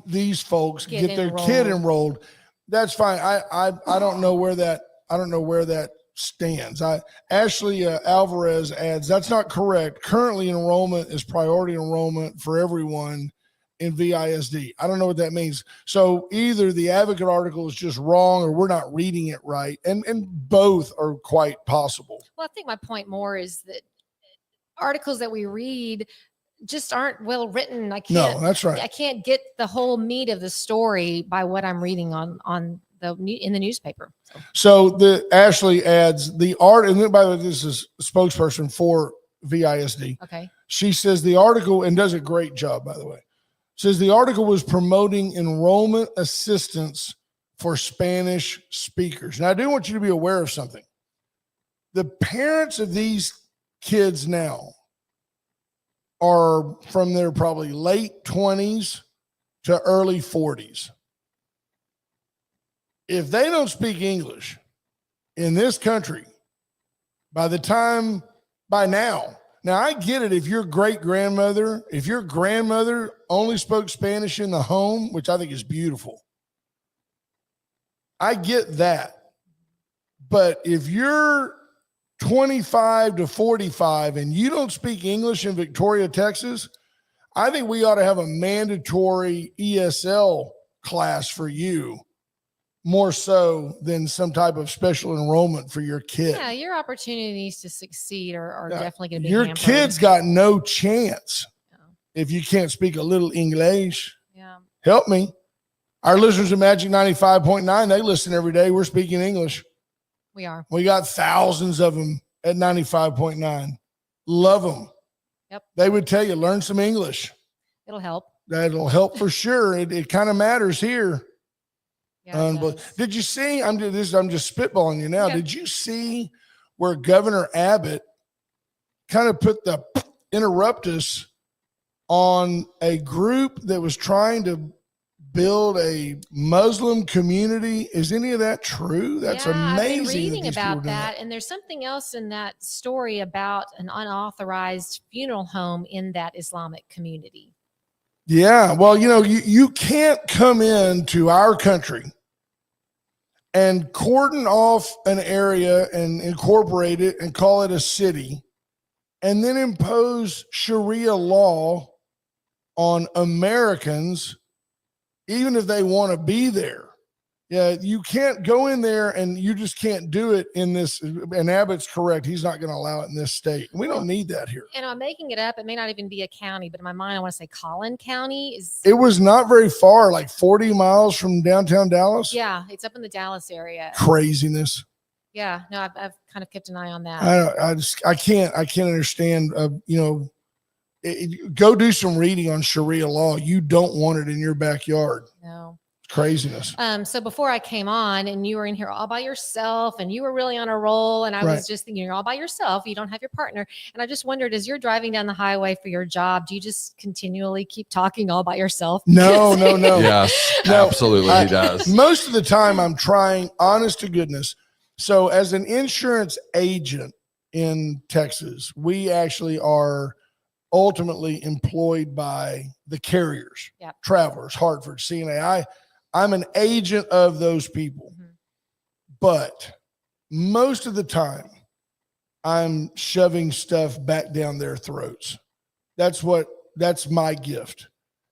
S2: these folks
S4: Get
S2: get their kid
S4: enrolled.
S2: enrolled. That's fine. I don't know where that stands. Ashley Alvarez adds that's not correct. Currently, enrollment is priority enrollment for everyone in VISD. I don't know what that means. So either the Advocate article is just wrong or we're not reading it right, and both are quite possible.
S4: Well, I think my point more is that articles that we read just aren't well written. I
S2: No,
S4: can't.
S2: that's right.
S4: I can't get the whole meat of the story by what I'm reading in the newspaper. So,
S2: So the Ashley adds the art, and then by the way, this is a spokesperson for VISD.
S4: okay.
S2: She says the article, and does a great job, by the way, says the article was promoting enrollment assistance for Spanish speakers. Now, I do want you to be aware of something. The parents of these kids now are from their probably late 20s to early 40s. If they don't speak English in this country, by now, I get it. If your grandmother only spoke Spanish in the home, which I think is beautiful, I get that. But if you're 25 to 45 and you don't speak English in Victoria, Texas, I think we ought to have a mandatory ESL class for you, more so than some type of special enrollment for your kid.
S4: Yeah, your opportunities to succeed are
S2: Yeah,
S4: definitely going to be
S2: your
S4: hampered.
S2: kid's got no chance
S4: Yeah.
S2: if you can't speak a little English.
S4: Yeah.
S2: Help me. Our listeners at Magic 95.9, they listen every day. We're speaking English.
S4: We are.
S2: We got thousands of them at 95.9. Love them.
S4: Yep.
S2: They would tell you, learn some English.
S4: It'll help.
S2: That'll help for sure. It kind of matters here.
S4: Yeah, it does.
S2: Did you see? I'm just spitballing you now.
S4: Yeah.
S2: Did you see where Governor Abbott kind of put the interrupt us on a group that was trying to build a Muslim community? Is any of that true? That's
S4: Yeah,
S2: amazing.
S4: I've been reading
S2: that these people
S4: about
S2: are doing
S4: that, and there's something else in that story about an unauthorized funeral home in that Islamic community.
S2: Yeah. Well, you can't come into our country and cordon off an area and incorporate it and call it a city and then impose Sharia law on Americans, even if they want to be there. Yeah, you can't go in there and you just can't do it in this. And Abbott's correct. He's not going to allow it in this state. We don't need that here.
S4: And I'm making it up. It may not even be a county, but in my mind, I want to say Collin County is.
S2: It was not very far, like 40 miles from downtown Dallas.
S4: Yeah, it's up in the Dallas area.
S2: Craziness.
S4: Yeah, no, I've kind of kept an eye on that.
S2: I can't understand. Go do some reading on Sharia law. You don't want it in your backyard.
S4: No.
S2: Craziness.
S4: So before I came on and you were in here all by yourself and you were really on a roll, and I
S2: Right.
S4: was just thinking, you're all by yourself, you don't have your partner. And I just wondered, as you're driving down the highway for your job, do you just continually keep talking all by yourself?
S2: No.
S3: Yes,
S2: No,
S3: absolutely, he does.
S2: Most of the time I'm trying, honest to goodness. So as an insurance agent in Texas, we actually are ultimately employed by the carriers,
S4: Yep.
S2: Travelers, Hartford, CNA. I'm an agent of those people,
S4: Mhm.
S2: but most of the time I'm shoving stuff back down their throats. That's my gift,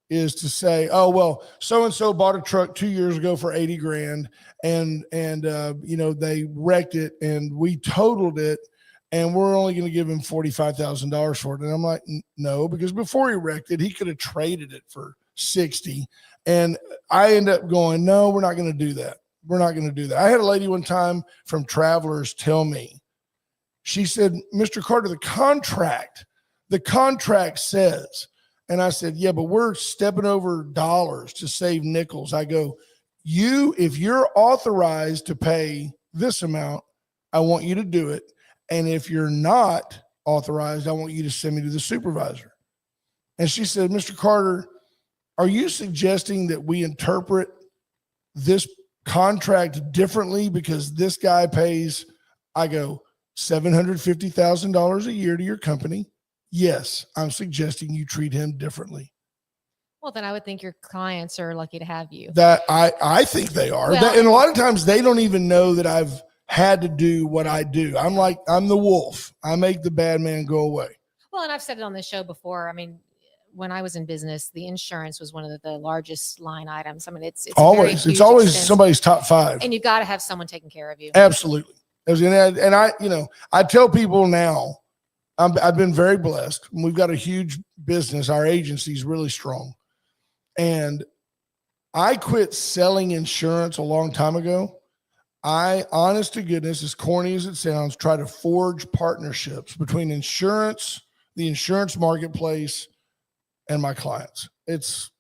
S2: is to say, oh, well, so-and-so bought a truck 2 years ago for 80 grand and they wrecked it and we totaled it and we're only going to give him $45,000 for it. And I'm like, no, because before he wrecked it, he could have traded it for 60. And I end up going, no, we're not going to do that. We're not going to do that. I had a lady one time from Travelers tell me, she said, Mr. Carter, the contract says, and I said, yeah, but we're stepping over dollars to save nickels. I go, if you're authorized to pay this amount, I want you to do it. And if you're not authorized, I want you to send me to the supervisor. And she said, Mr. Carter, are you suggesting that we interpret this contract differently because this guy pays, I go, $750,000 a year to your company? Yes, I'm suggesting you treat him differently.
S4: Well, then I would think your clients are lucky to have you.
S2: That I think they are.
S4: Well,
S2: And a lot of times they don't even know that I've had to do what I do. I'm the wolf. I make the bad man go away.
S4: Well, and I've said it on this show before. I mean, when I was in business, the insurance was one of the largest line items. I mean, it's a very
S2: Always.
S4: huge
S2: It's always
S4: expense,
S2: somebody's top five.
S4: and you got to have someone taking care of you.
S2: Absolutely. And I tell people now, I've been very blessed. We've got a huge business. Our agency is really strong. And I quit selling insurance a long time ago. I, honest to goodness, as corny as it sounds, try to forge partnerships between insurance, the insurance marketplace, and my clients. It's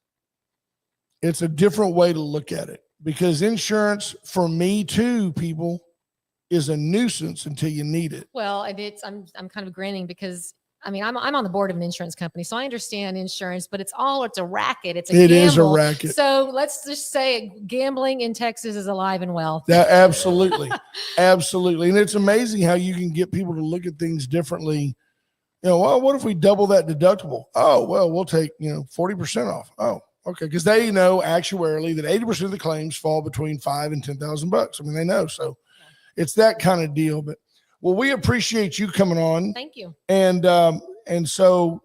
S2: a different way to look at it, because insurance, for me too, people, is a nuisance until you need it.
S4: Well, and I'm kind of grinning because I mean, I'm on the board of an insurance company, so I understand insurance, but it's a racket. It's a
S2: It is a
S4: gamble.
S2: racket.
S4: So let's just say gambling in Texas is alive and well.
S2: Yeah, absolutely. Absolutely. And it's amazing how you can get people to look at things differently. You know, well, what if we double that deductible? Oh, well, we'll take, 40% off. Oh, okay. Because they know actuarially that 80% of the claims fall between $5,000 and $10,000. I mean, they know. So it's that kind of deal. But well, we appreciate you coming on.
S4: Thank you.
S2: And so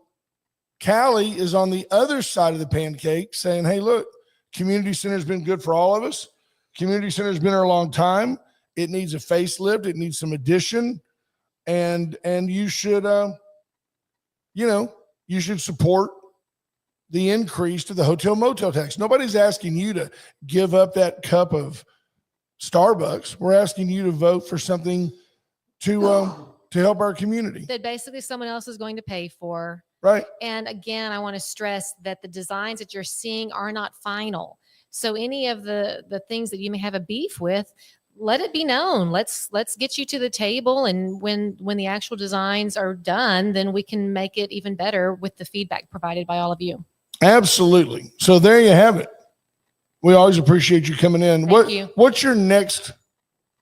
S2: Callie is on the other side of the pancake saying, hey, look, community center has been good for all of us. Community center has been here a long time. It needs a facelift. It needs some addition. And you should, you should support the increase to the hotel motel tax. Nobody's asking you to give up that cup of Starbucks. We're asking you to vote for something to help our community.
S4: That basically someone else is going to pay for.
S2: Right.
S4: And again, I want to stress that the designs that you're seeing are not final. So any of the things that you may have a beef with, let it be known. Let's get you to the table. And when the actual designs are done, then we can make it even better with the feedback provided by all of you.
S2: Absolutely. So there you have it. We always appreciate you coming in.
S4: Thank you.
S2: What's your next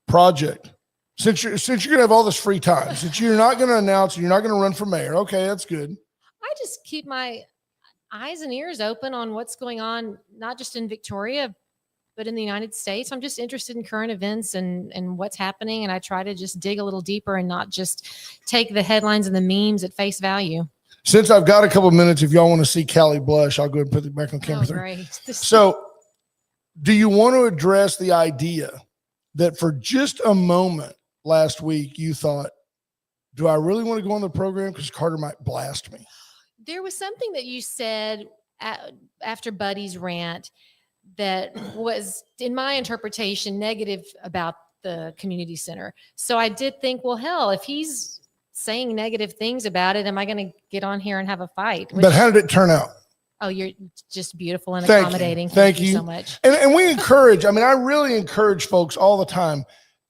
S2: project? Since you're going to have all this free time, since you're not going to announce, you're not going to run for mayor. Okay, that's good.
S4: I just keep my eyes and ears open on what's going on, not just in Victoria, but in the United States. I'm just interested in current events and what's happening. And I try to just dig a little deeper and not just take the headlines and the memes at face value.
S2: Since I've got a couple of minutes, if y'all want to see Callie blush, I'll go ahead and put it back on camera.
S4: Oh, great.
S2: So do you want to address the idea that for just a moment last week, you thought, do I really want to go on the program because Carter might blast me?
S4: There was something that you said after Buddy's rant that was, in my interpretation, negative about the community center. So I did think, well, hell, if he's saying negative things about it, am I going to get on here and have a fight?
S2: But how did it turn out?
S4: Oh, you're just beautiful and
S2: Thank you.
S4: accommodating.
S2: Thank you
S4: so much.
S2: And we encourage, I really encourage folks all the time,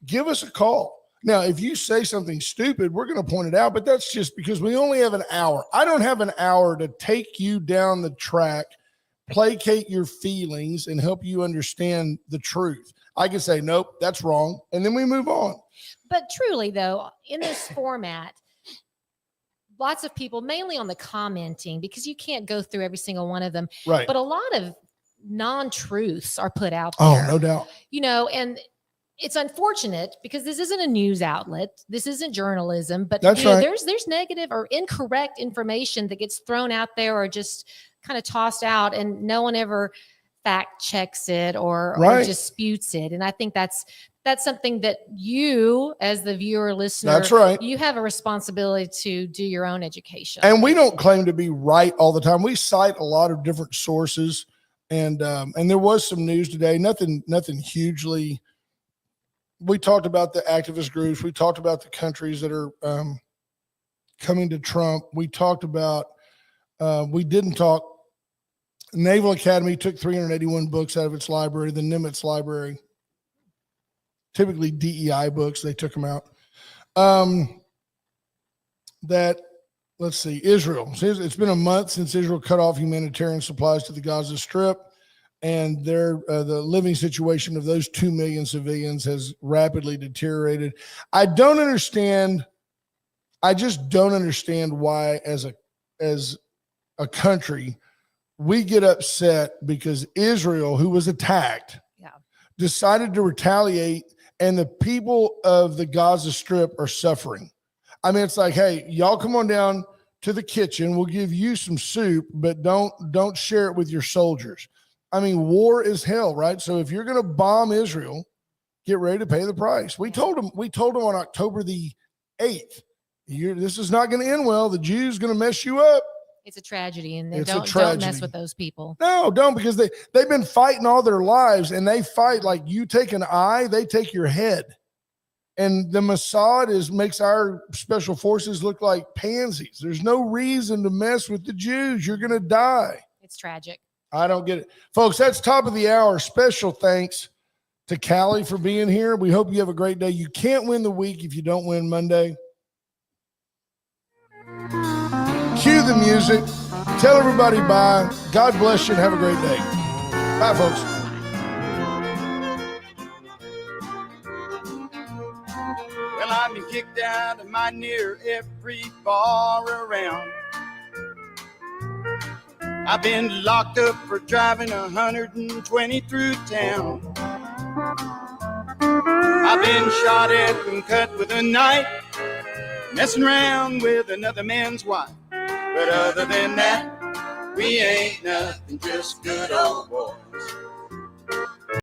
S2: give us a call. Now, if you say something stupid, we're going to point it out, but that's just because we only have an hour. I don't have an hour to take you down the track, placate your feelings, and help you understand the truth. I can say, nope, that's wrong, and then we move on.
S4: But truly, though, in this format, lots of people, mainly on the commenting, because you can't go through every single one of them,
S2: Right.
S4: but a lot of non-truths are put out
S2: Oh,
S4: there.
S2: no doubt.
S4: And it's unfortunate because this isn't a news outlet. This isn't journalism, but
S2: That's right.
S4: there's negative or incorrect information that gets thrown out there or just kind of tossed out, and no one ever fact checks it or disputes it. And I think that's something that you, as the viewer, listener,
S2: That's right.
S4: you have a responsibility to do your own education.
S2: And we don't claim to be right all the time. We cite a lot of different sources, and there was some news today. Nothing hugely. We talked about the activist groups. We talked about the countries that are coming to Trump. We talked about, we didn't talk, Naval Academy took 381 books out of its library, the Nimitz library, typically DEI books, they took them out. Let's see, Israel. It's been a month since Israel cut off humanitarian supplies to the Gaza Strip. And the living situation of those 2 million civilians has rapidly deteriorated. I just don't understand why, as a country, we get upset because Israel, who was attacked, decided to retaliate, and the people of the Gaza Strip are suffering. It's like, hey, y'all come on down to the kitchen. We'll give you some soup, but don't share it with your soldiers. War is hell, right? So if you're going to bomb Israel, get ready to pay the price. We told them on October the 8th, this is not going to end well. The Jews going to mess you up.
S4: It's a tragedy, and don't mess with those people.
S2: No, don't, because they've been fighting all their lives, and they fight like you take an eye, they take your head. And the Mossad makes our special forces look like pansies. There's no reason to mess with the Jews. You're going to die.
S4: It's tragic.
S2: I don't get it. Folks, that's top of the hour. Special thanks to Callie for being here. We hope you have a great day. You can't win the week if you don't win Monday. the music. Tell everybody bye. God bless you and have a great day. Bye, folks.
S1: Well, I've been kicked out of my near every bar around. I've been locked up for driving 120 through town. I've been shot at and cut with a knife, messing around with another man's wife. But other than that, we ain't nothing, just good old boys.